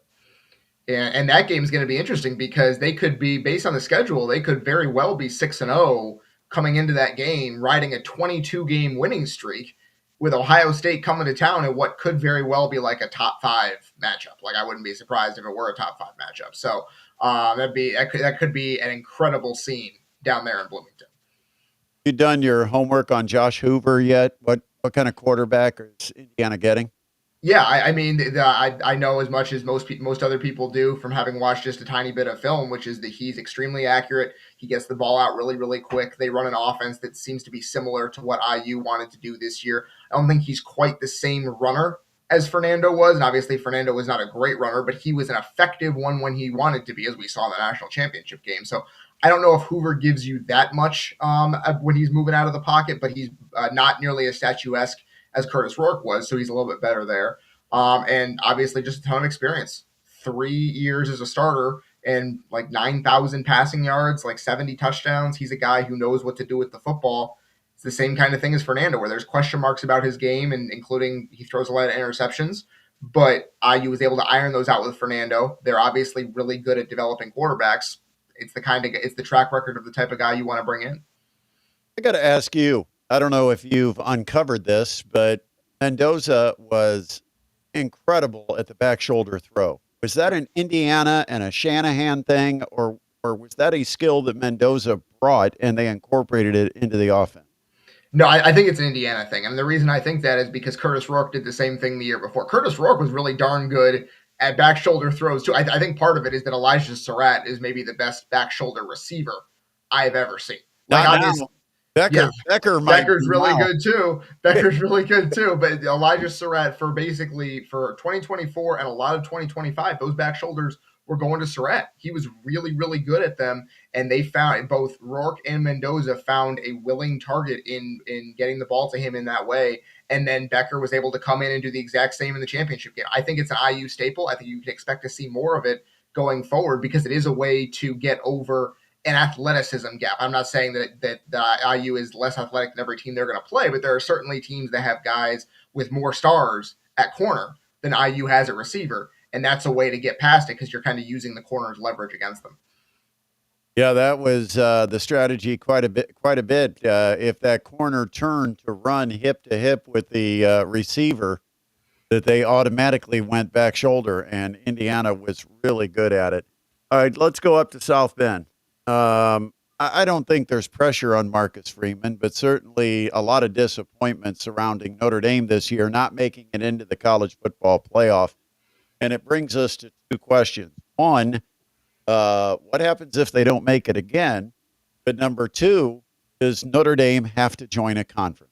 And that game is going to be interesting because they could be, based on the schedule, they could very well be 6-0 coming into that game, riding a 22-game winning streak, with Ohio State coming to town in what could very well be like a top 5 matchup. Like, I wouldn't be surprised if it were a top 5 matchup. So that could be an incredible scene down there in Bloomington. You done your homework on Josh Hoover yet? What kind of quarterback is Indiana getting? Yeah, I mean, I know as much as most other people do from having watched just a tiny bit of film, which is that he's extremely accurate. He gets the ball out really, really quick. They run an offense that seems to be similar to what IU wanted to do this year. I don't think he's quite the same runner as Fernando was, and obviously Fernando was not a great runner, but he was an effective one when he wanted to be, as we saw in the national championship game. So I don't know if Hoover gives you that much when he's moving out of the pocket, but he's not nearly as statuesque as Curtis Rourke was, so he's a little bit better there. And obviously just a ton of experience. 3 years as a starter and like 9,000 passing yards, like 70 touchdowns. He's a guy who knows what to do with the football. It's the same kind of thing as Fernando, where there's question marks about his game, and including he throws a lot of interceptions. But IU was able to iron those out with Fernando. They're obviously really good at developing quarterbacks. It's the track record of the type of guy you want to bring in. I got to ask you, I don't know if you've uncovered this, but Mendoza was incredible at the back shoulder throw. Was that an Indiana and a Shanahan thing, or was that a skill that Mendoza brought and they incorporated it into the offense? No, I think it's an Indiana thing. And the reason I think that is because Curtis Rourke did the same thing the year before. Curtis Rourke was really darn good at back shoulder throws, too. I think part of it is that Elijah Surratt is maybe the best back shoulder receiver I've ever seen. Like, Not obviously, now. Becker, yeah, Becker might Becker's be really now. good too. Becker's really good too. But Elijah Surratt for 2024 and a lot of 2025, those back shoulders were going to Surratt. He was really, really good at them. And they found both Rourke and Mendoza found a willing target in getting the ball to him in that way. And then Becker was able to come in and do the exact same in the championship game. I think it's an IU staple. I think you can expect to see more of it going forward because it is a way to get over an athleticism gap. I'm not saying that IU is less athletic than every team they're going to play, but there are certainly teams that have guys with more stars at corner than IU has at receiver, and that's a way to get past it because you're kind of using the corner's leverage against them. Yeah, that was the strategy quite a bit. If that corner turned to run hip to hip with the receiver, that they automatically went back shoulder, and Indiana was really good at it. All right, let's go up to South Bend. I don't think there's pressure on Marcus Freeman, but certainly a lot of disappointment surrounding Notre Dame this year, not making it into the college football playoff. And it brings us to two questions. One, what happens if they don't make it again? But number two, does Notre Dame have to join a conference?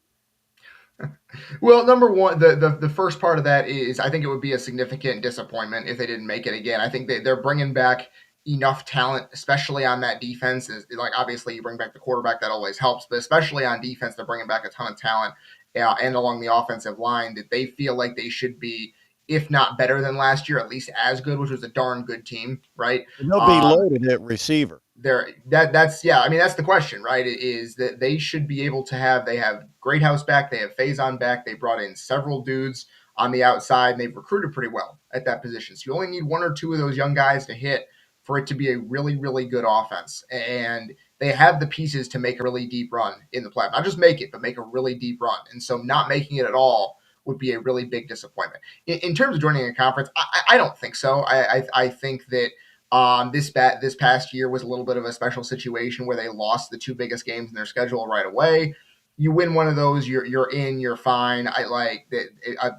Well, number one, the first part of that is I think it would be a significant disappointment if they didn't make it again. I think they're bringing back enough talent, especially on that defense. Like obviously you bring back the quarterback, that always helps, but especially on defense, they're bringing back a ton of talent and along the offensive line that they feel like they should be, if not better than last year, at least as good, which was a darn good team, right? And they'll be loaded at receiver. That's the question, right? Is that they should be able to they have Greathouse back, they have Faison back, they brought in several dudes on the outside, and they've recruited pretty well at that position. So you only need one or two of those young guys to hit for it to be a really, really good offense. And they have the pieces to make a really deep run in the playoff. Not just make it, but make a really deep run. And so not making it at all would be a really big disappointment. In terms of joining a conference, I don't think so. I think that this past year was a little bit of a special situation where they lost the two biggest games in their schedule right away. You win one of those, you're in, you're fine. I like that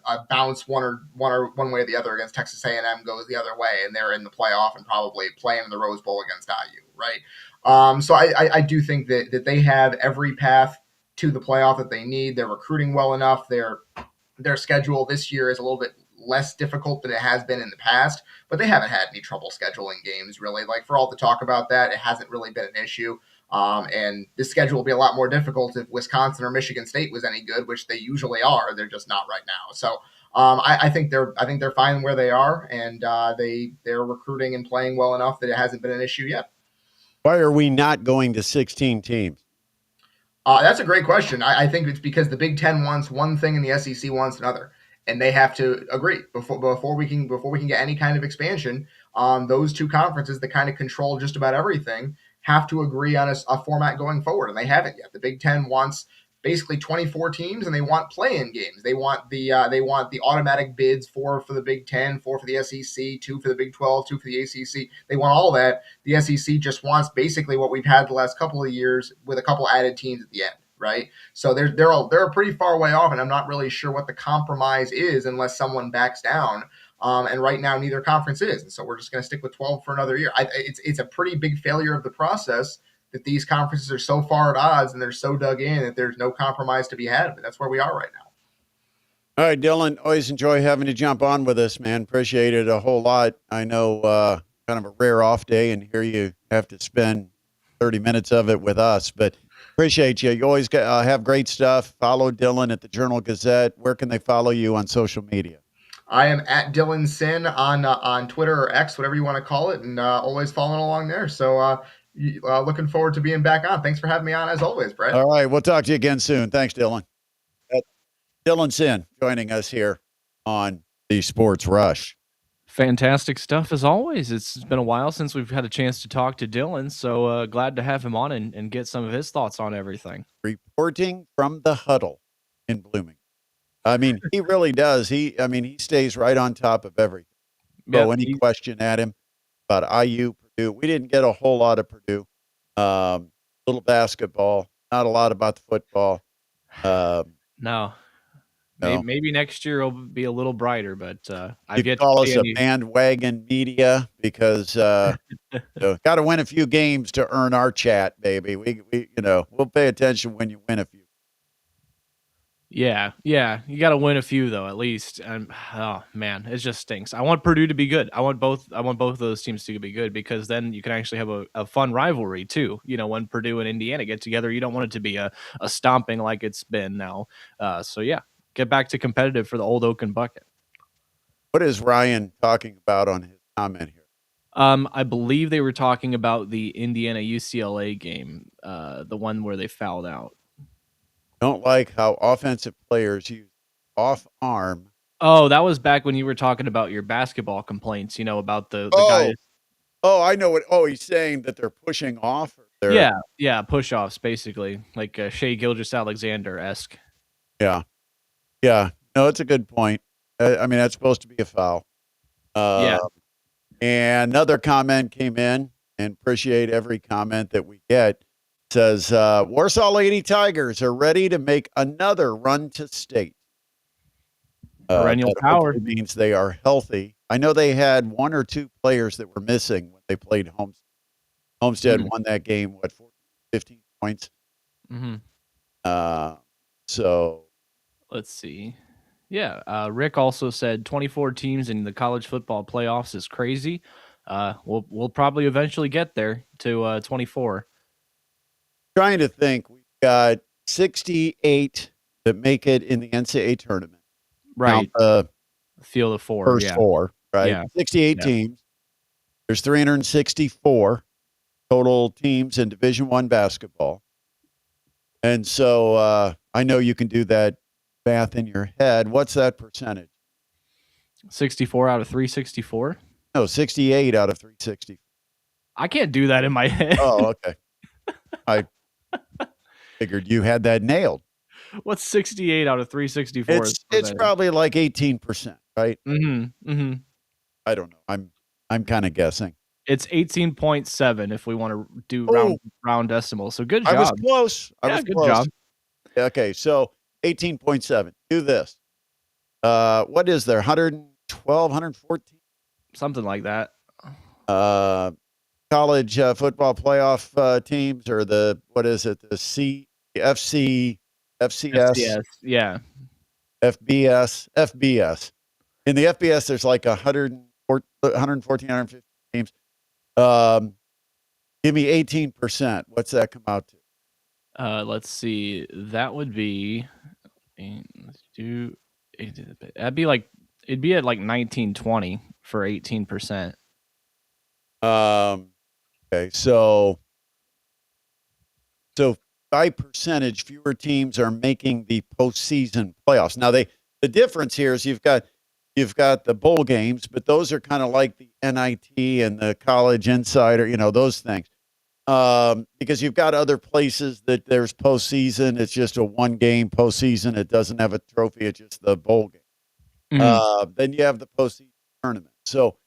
a bounce one way or the other against Texas A&M goes the other way, and they're in the playoff and probably playing in the Rose Bowl against IU, right? So I do think that they have every path to the playoff that they need. They're recruiting well enough. Their schedule this year is a little bit less difficult than it has been in the past, but they haven't had any trouble scheduling games really. Like for all the talk about that, it hasn't really been an issue. And the schedule will be a lot more difficult if Wisconsin or Michigan State was any good, which they usually are. They're just not right now. So I think they're fine where they are, and they're recruiting and playing well enough that it hasn't been an issue yet. Why are we not going to 16 teams? That's a great question. I think it's because the Big Ten wants one thing and the SEC wants another, and they have to agree before we can get any kind of expansion. Those two conferences that kind of control just about everything have to agree on a format going forward, and they haven't yet. The Big Ten wants basically 24 teams, and they want play-in games. They want the automatic bids for the Big Ten, four for the SEC, two for the Big 12, two for the ACC. They want all that. The SEC just wants basically what we've had the last couple of years with a couple added teams at the end. right? So they're a pretty far way off, and I'm not really sure what the compromise is unless someone backs down. And right now, neither conference is, and so we're just going to stick with 12 for another year. It's a pretty big failure of the process that these conferences are so far at odds and they're so dug in that there's no compromise to be had. But that's where we are right now. All right, Dylan, always enjoy having you jump on with us, man. Appreciate it a whole lot. I know kind of a rare off day, and here you have to spend 30 minutes of it with us, but appreciate you. You always have great stuff. Follow Dylan at the Journal-Gazette. Where can they follow you on social media? I am at Dylan Sin on Twitter or X, whatever you want to call it, and always following along there. So looking forward to being back on. Thanks for having me on, as always, Brett. All right, we'll talk to you again soon. Thanks, Dylan. Dylan Sin joining us here on the Sports Rush. Fantastic stuff as always. It's been a while since we've had a chance to talk to Dylan, so glad to have him on and get some of his thoughts on everything. Reporting from the huddle in Bloomington. I mean, he really does. He stays right on top of everything. So any question at him about IU, Purdue, we didn't get a whole lot of Purdue. Little basketball, not a lot about the football. No. Maybe next year will be a little brighter, but I've yet to call us a bandwagon media because got to win a few games to earn our chat, baby. We we'll pay attention when you win a few. Yeah, you got to win a few though, at least. And oh man, it just stinks. I want Purdue to be good. I want both of those teams to be good because then you can actually have a fun rivalry too. When Purdue and Indiana get together, you don't want it to be a stomping like it's been now. So yeah. Get back to competitive for the old Oaken bucket. What is Ryan talking about on his comment here? I believe they were talking about the Indiana UCLA game, the one where they fouled out. Don't like how offensive players use off arm. Oh, that was back when you were talking about your basketball complaints, about the guys. Oh, I know what. Oh, he's saying that they're pushing off. Or yeah, push offs basically, like Shai Gilgeous-Alexander-esque. Yeah, no, it's a good point. I mean, that's supposed to be a foul. Yeah. And another comment came in, and appreciate every comment that we get. It says, Warsaw Lady Tigers are ready to make another run to state. Perennial power. Means they are healthy. I know they had one or two players that were missing when they played Homestead. Homestead won that game, 15 points? Mm-hmm. So... Let's see. Yeah, Rick also said 24 teams in the college football playoffs is crazy. We'll probably eventually get there to 24. Trying to think, we've got 68 that make it in the NCAA tournament. Right. Field of four. First four, right? Yeah. 68 teams. There's 364 total teams in Division I basketball. And so I know you can do that math in your head. What's that percentage? 64 out of 364? No, 68 out of 364. I can't do that in my head. Oh, okay. I figured you had that nailed. What's 68 out of 364? It's probably like 18%, right? Mm-hmm. I don't know. I'm kind of guessing. It's 18.7 if we want to do round decimal. So good job. I was close. Good job. Okay, so 18.7. Do this. What is there? 112, 114? Something like that. College football playoff teams or what is it? The FCS? Yeah. FBS. In the FBS, there's like 114, 150 teams. Give me 18%. What's that come out to? Let's see. That would be... it'd be at like 1920 for 18%. Okay, so by percentage, fewer teams are making the postseason playoffs. Now the difference here is you've got the bowl games, but those are kind of like the NIT and the College Insider, those things. Because you've got other places that there's postseason. It's just a one-game postseason. It doesn't have a trophy. It's just the bowl game. Mm-hmm. Then you have the postseason tournament. So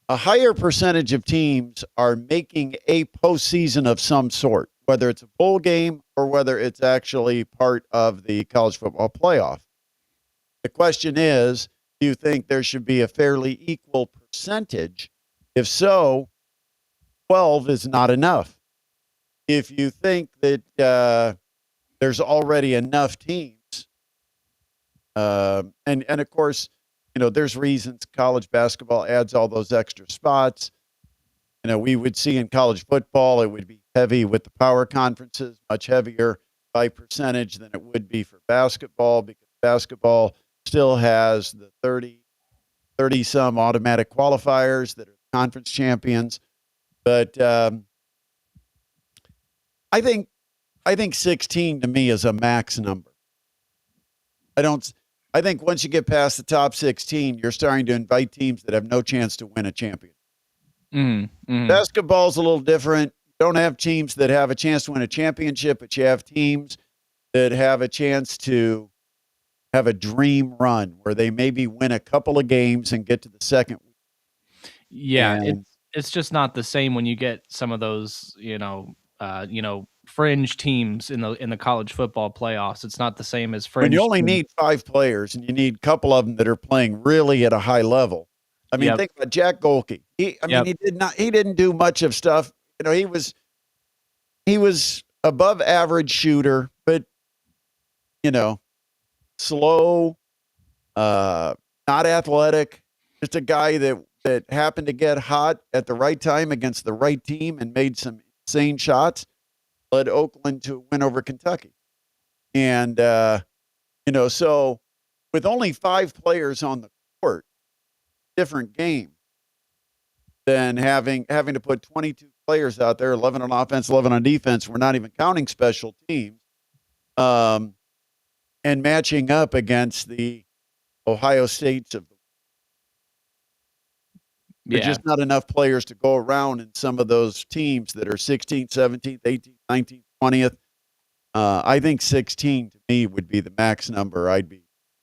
a higher percentage of teams are making a postseason of some sort, whether it's a bowl game or whether it's actually part of the college football playoff. The question is, do you think there should be a fairly equal percentage? If so, 12 is not enough. If you think that there's already enough teams, and of course, there's reasons college basketball adds all those extra spots. We would see in college football, it would be heavy with the power conferences, much heavier by percentage than it would be for basketball, because basketball still has the 30 some automatic qualifiers that are conference champions. But I think 16 to me is a max number. I think once you get past the top 16, you're starting to invite teams that have no chance to win a championship. Basketball's a little different. You don't have teams that have a chance to win a championship, but you have teams that have a chance to have a dream run where they maybe win a couple of games and get to the second week. Yeah, it's just not the same when you get some of those, fringe teams in the college football playoffs. It's not the same as fringe. When you only teams. need 5 players and you need a couple of them that are playing really at a high level. I mean, think about Jack Golke. He didn't do much of stuff. He was above average shooter, but slow, not athletic, just a guy that happened to get hot at the right time against the right team and made some insane shots, led Oakland to a win over Kentucky. And, so with only 5 players on the court, different game than having to put 22 players out there, 11 on offense, 11 on defense. We're not even counting special teams, and matching up against the Ohio States of the world. There's just not enough players to go around in some of those teams that are 16th, 17th, 18th, 19th, 20th. I think 16 to me would be the max number I'd be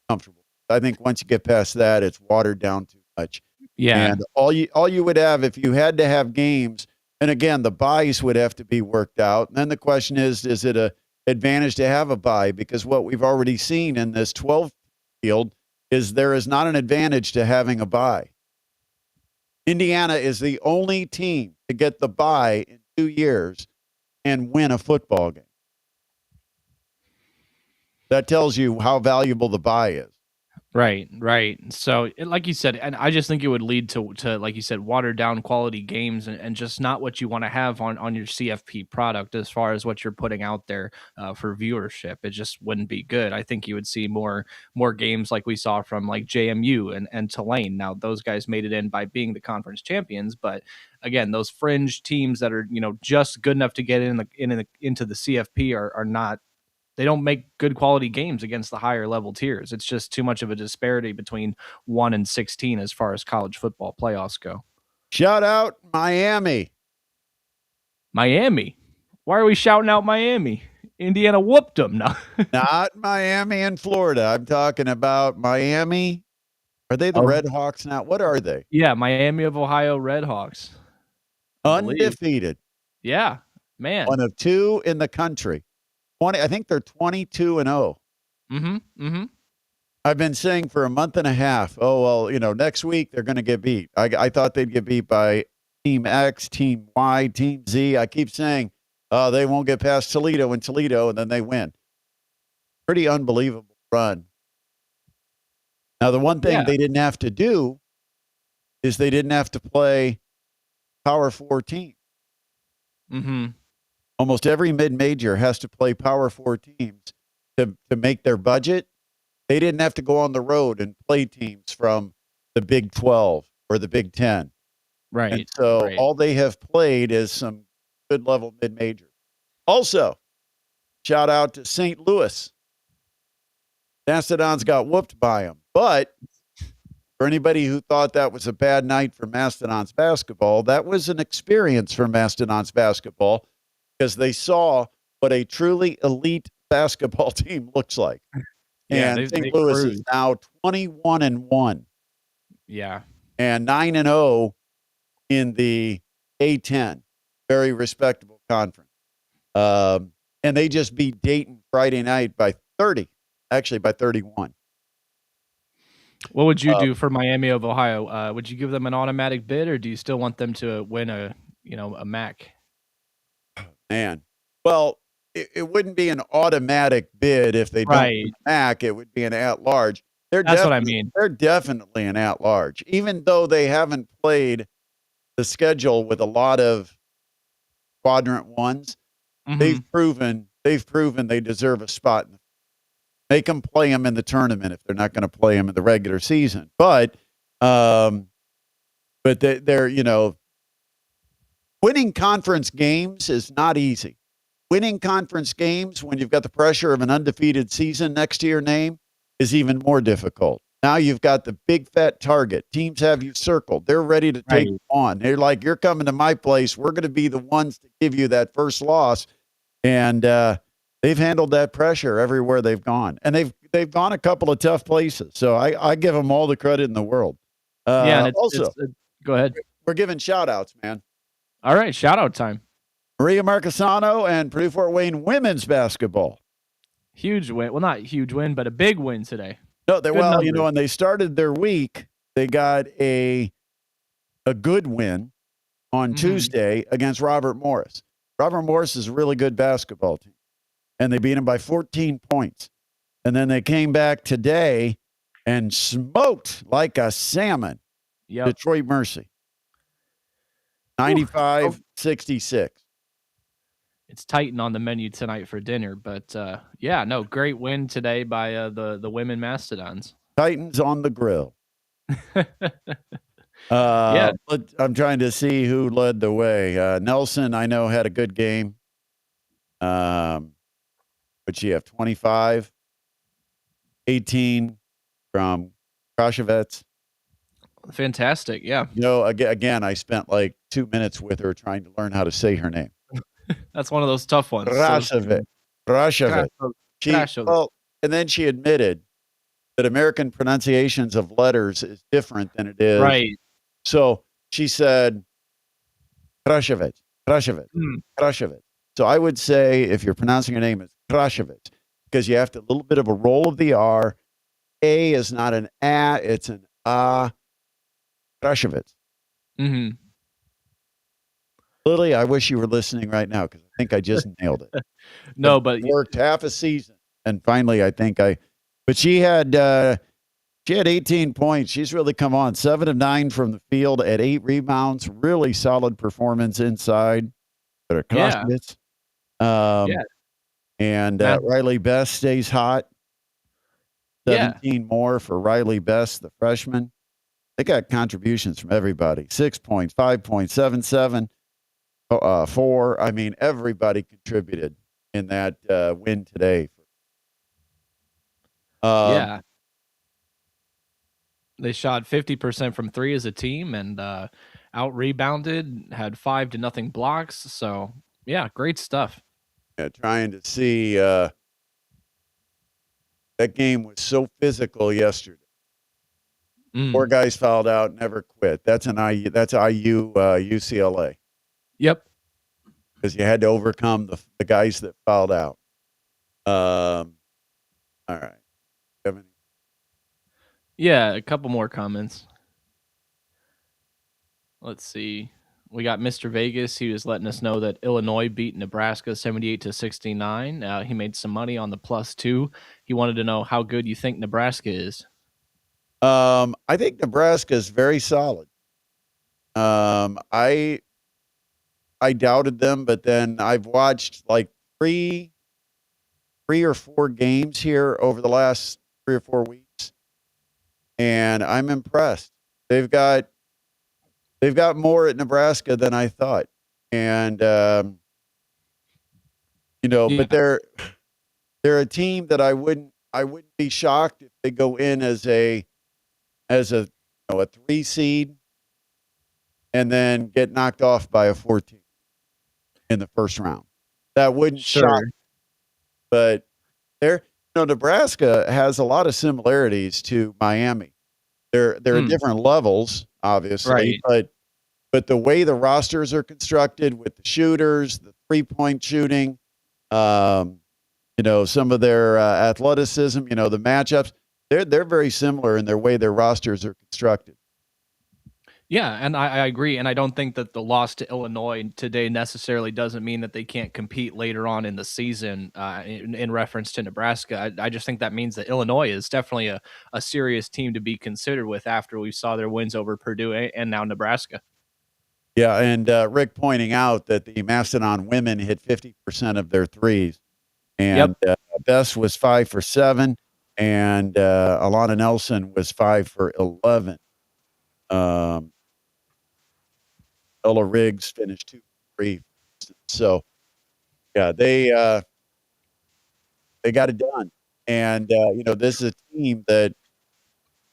comfortable with. I think once you get past that, it's watered down too much. Yeah. And all you would have, if you had to have games, and again, the buys would have to be worked out. And then the question is it a advantage to have a bye? Because what we've already seen in this 12 field is there is not an advantage to having a bye. Indiana is the only team to get the bye in 2 years and win a football game. That tells you how valuable the bye is. Right. So, like you said, and I just think it would lead to like you said, watered down quality games and just not what you want to have on your CFP product as far as what you're putting out there for viewership. It just wouldn't be good. I think you would see more games like we saw from like JMU and Tulane. Now, those guys made it in by being the conference champions, but again, those fringe teams that are just good enough to get into the CFP are not. They don't make good quality games against the higher level tiers. It's just too much of a disparity between 1 and 16 as far as college football playoffs go. Shout out Miami. Miami? Why are we shouting out Miami? Indiana whooped them. No. Not Miami and Florida. I'm talking about Miami. Are they the Red Hawks now? What are they? Yeah, Miami of Ohio Redhawks. Undefeated. Yeah, man. 1 of 2 in the country. I think they're 22-0. I've been saying for a month and a half, next week they're going to get beat. I thought they'd get beat by Team X, Team Y, Team Z. I keep saying, they won't get past Toledo, and then they win. Pretty unbelievable run. Now, the one thing they didn't have to do is they didn't have to play Power 4 teams. Almost every mid-major has to play Power 4 teams to make their budget. They didn't have to go on the road and play teams from the Big 12 or the Big 10. Right. And so all they have played is some good-level mid-major. Also, shout out to St. Louis. Mastodons got whooped by them. But for anybody who thought that was a bad night for Mastodons basketball, that was an experience for Mastodons basketball, because they saw what a truly elite basketball team looks like. Yeah, and St. Louis is now 21-1. Yeah. And 9-0 in the A10. Very respectable conference. And they just beat Dayton Friday night by 30, actually by 31. What would you do for Miami of Ohio? Would you give them an automatic bid, or do you still want them to win a MAC? Man, well, it wouldn't be an automatic bid if they don't win Right. the MAC. It would be an at-large. That's what I mean. They're definitely an at-large, even though they haven't played the schedule with a lot of quadrant ones. They've proven they deserve a spot. Make them play them in the tournament if they're not going to play them in the regular season. But they're winning conference games is not easy. Winning conference games when you've got the pressure of an undefeated season next to your name is even more difficult. Now you've got the big fat target. Teams have you circled. They're ready to take you on. They're like, you're coming to my place. We're going to be the ones to give you that first loss. And they've handled that pressure everywhere they've gone. And they've gone a couple of tough places. So I give them all the credit in the world. And also, go ahead. We're giving shout outs, man. All right, shout out time. Maria Marcasano and Purdue Fort Wayne women's basketball. Huge win. Well, not huge win, but a big win today. No, when they started their week, they got a good win on Tuesday against Robert Morris. Robert Morris is a really good basketball team, and they beat him by 14 points. And then they came back today and smoked like a salmon Detroit Mercy. 95-66. It's Titan on the menu tonight for dinner, but great win today by the women Mastodons. Titans on the grill. I'm trying to see who led the way. Nelson, I know, had a good game. But she have 25, 18 from Krashevets. Fantastic, yeah. Again, I spent like 2 minutes with her trying to learn how to say her name. That's one of those tough ones. Krashevet. And then she admitted that American pronunciations of letters is different than it is. Right. So she said, Krashevet. So I would say if you're pronouncing your name, it's Krashevet, because you have to a little bit of a roll of the R. A is not an A, it's an A. Krashevet. Lily, I wish you were listening right now because I think I just nailed it. No, but worked half a season, and finally, but she had 18 points. She's really come on. 7 of 9 from the field at 8 rebounds. Really solid performance inside. And Riley Best stays hot. 17 more for Riley Best, the freshman. They got contributions from everybody. 6 points, 5 points, 7. 4. I mean, everybody contributed in that win today. They shot 50% from 3 as a team and out rebounded, had 5-0 blocks. So great stuff. Yeah, trying to see that game was so physical yesterday. 4 guys fouled out, never quit. That's IU. That's IU UCLA. Yep. Because you had to overcome the guys that fouled out. All right. A couple more comments. Let's see. We got Mr. Vegas. He was letting us know that Illinois beat Nebraska 78-69. He made some money on the +2. He wanted to know how good you think Nebraska is. I think Nebraska is very solid. I doubted them, but then I've watched like three or 4 games here over the last 3 or 4 weeks, and I'm impressed. They've got more at Nebraska than I thought, and but they're a team that I wouldn't be shocked if they go in as a 3 seed and then get knocked off by a 14 in the first round. That wouldn't shock me. But Nebraska has a lot of similarities to Miami. They're at different levels, obviously, but the way the rosters are constructed with the shooters, the 3-point shooting, Some of their athleticism, the matchups, they're very similar in their way their rosters are constructed. Yeah, and I agree. And I don't think that the loss to Illinois today necessarily doesn't mean that they can't compete later on in the season in reference to Nebraska. I just think that means that Illinois is definitely a serious team to be considered with after we saw their wins over Purdue and now Nebraska. Yeah, and Rick pointing out that the Mastodon women hit 50% of their threes. And Bess was 5 for 7, and Alana Nelson was 5 for 11. Ella Riggs finished 2 for 3. So, yeah, they got it done. And, this is a team that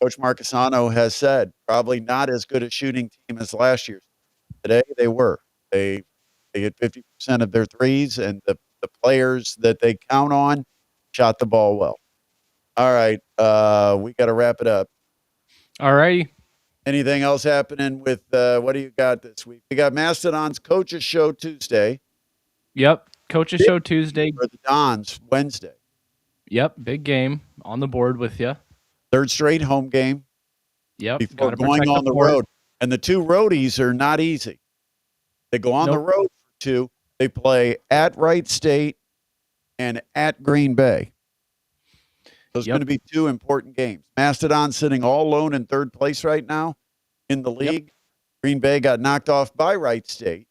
Coach Marcasano has said probably not as good a shooting team as last year's. Today, they were. They hit 50% of their threes, and the players that they count on shot the ball well. All right, we got to wrap it up. All righty. Anything else happening with what do you got this week? We got Mastodon's Coaches Show Tuesday. Yep, Coaches Show Tuesday. For the Dons Wednesday. Yep, big game on the board with you. Third straight home game. Yep, before going on the road. And the two roadies are not easy. They go on the road for 2. They play at Wright State and at Green Bay. Those are going to be 2 important games. Mastodon sitting all alone in third place right now in the league. Yep. Green Bay got knocked off by Wright State.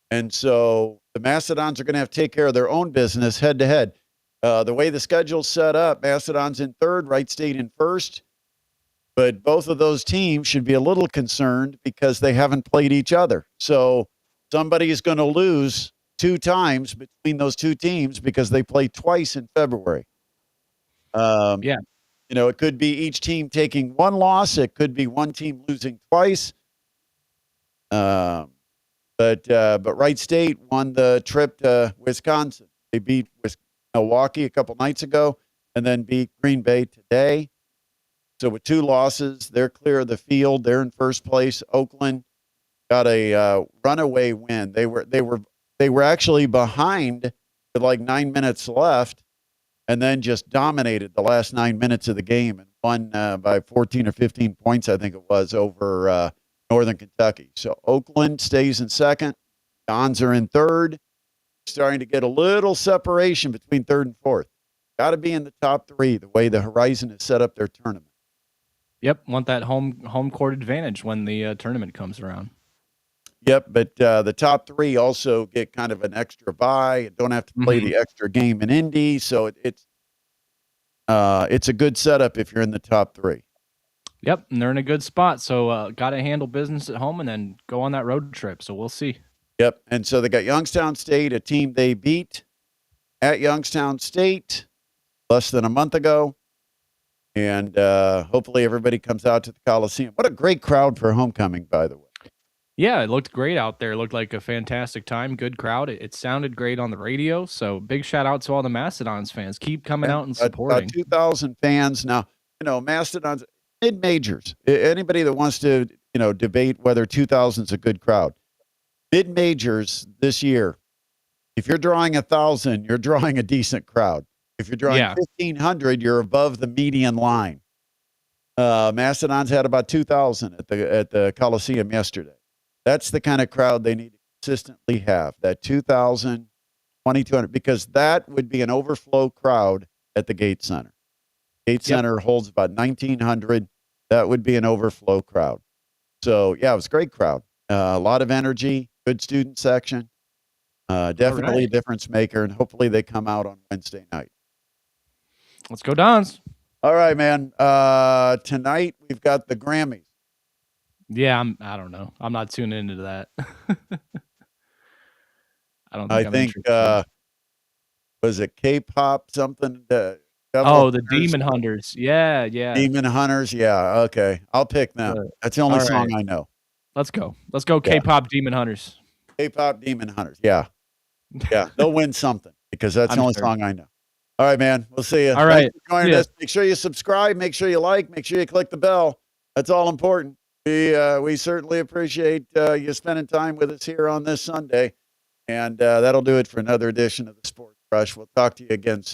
And so the Mastodons are going to have to take care of their own business head-to-head. The way the schedule's set up, Mastodon's in third, Wright State in first. But both of those teams should be a little concerned because they haven't played each other. So somebody is going to lose 2 times between those 2 teams because they play twice in February. It could be each team taking 1 loss. It could be one team losing twice. But Wright State won the trip to Wisconsin. They beat Milwaukee a couple nights ago and then beat Green Bay today. So with 2 losses, they're clear of the field. They're in first place. Oakland got a runaway win. They were actually behind with like 9 minutes left, and then just dominated the last 9 minutes of the game and won by 14 or 15 points, I think it was, over Northern Kentucky. So Oakland stays in second. Dons are in third. Starting to get a little separation between third and fourth. Got to be in the top 3 the way the Horizon has set up their tournament. Yep, want that home court advantage when the tournament comes around. Yep, but the top 3 also get kind of an extra bye. Don't have to play the extra game in Indy, so it's a good setup if you're in the top 3. Yep, and they're in a good spot, so got to handle business at home and then go on that road trip. So we'll see. Yep, and so they got Youngstown State, a team they beat at Youngstown State less than a month ago. And hopefully everybody comes out to the Coliseum. What a great crowd for homecoming, by the way. Yeah, it looked great out there. It looked like a fantastic time. Good crowd. It sounded great on the radio. So big shout out to all the Mastodons fans. Keep coming out and supporting. About 2,000 fans. Now, Mastodons, mid-majors. Anybody that wants to, debate whether 2,000 is a good crowd. Mid-majors this year, if you're drawing 1,000, you're drawing a decent crowd. If you're drawing 1,500, you're above the median line. Mastodons had about 2,000 at the Coliseum yesterday. That's the kind of crowd they need to consistently have, that 2,000, 2,200, because that would be an overflow crowd at the Gate Center. Gate Center holds about 1,900. That would be an overflow crowd. So, it was a great crowd. A lot of energy, good student section. Definitely a difference maker, and hopefully they come out on Wednesday night. Let's go Dons. All right, man. Tonight we've got the Grammys. Yeah, I don't know. I'm not tuning into that. I think was it K-pop something? The Demon Hunters. Yeah. Demon Hunters. Yeah. Okay. I'll pick them. That's the only song I know. Let's go. K-pop Demon Hunters. K-pop Demon Hunters. Yeah. Yeah. They'll win something because that's the only song I know. All right, man. We'll see you. All right. Thanks for joining us. Make sure you subscribe. Make sure you like. Make sure you click the bell. That's all important. We certainly appreciate you spending time with us here on this Sunday. And that'll do it for another edition of the Sports Rush. We'll talk to you again soon.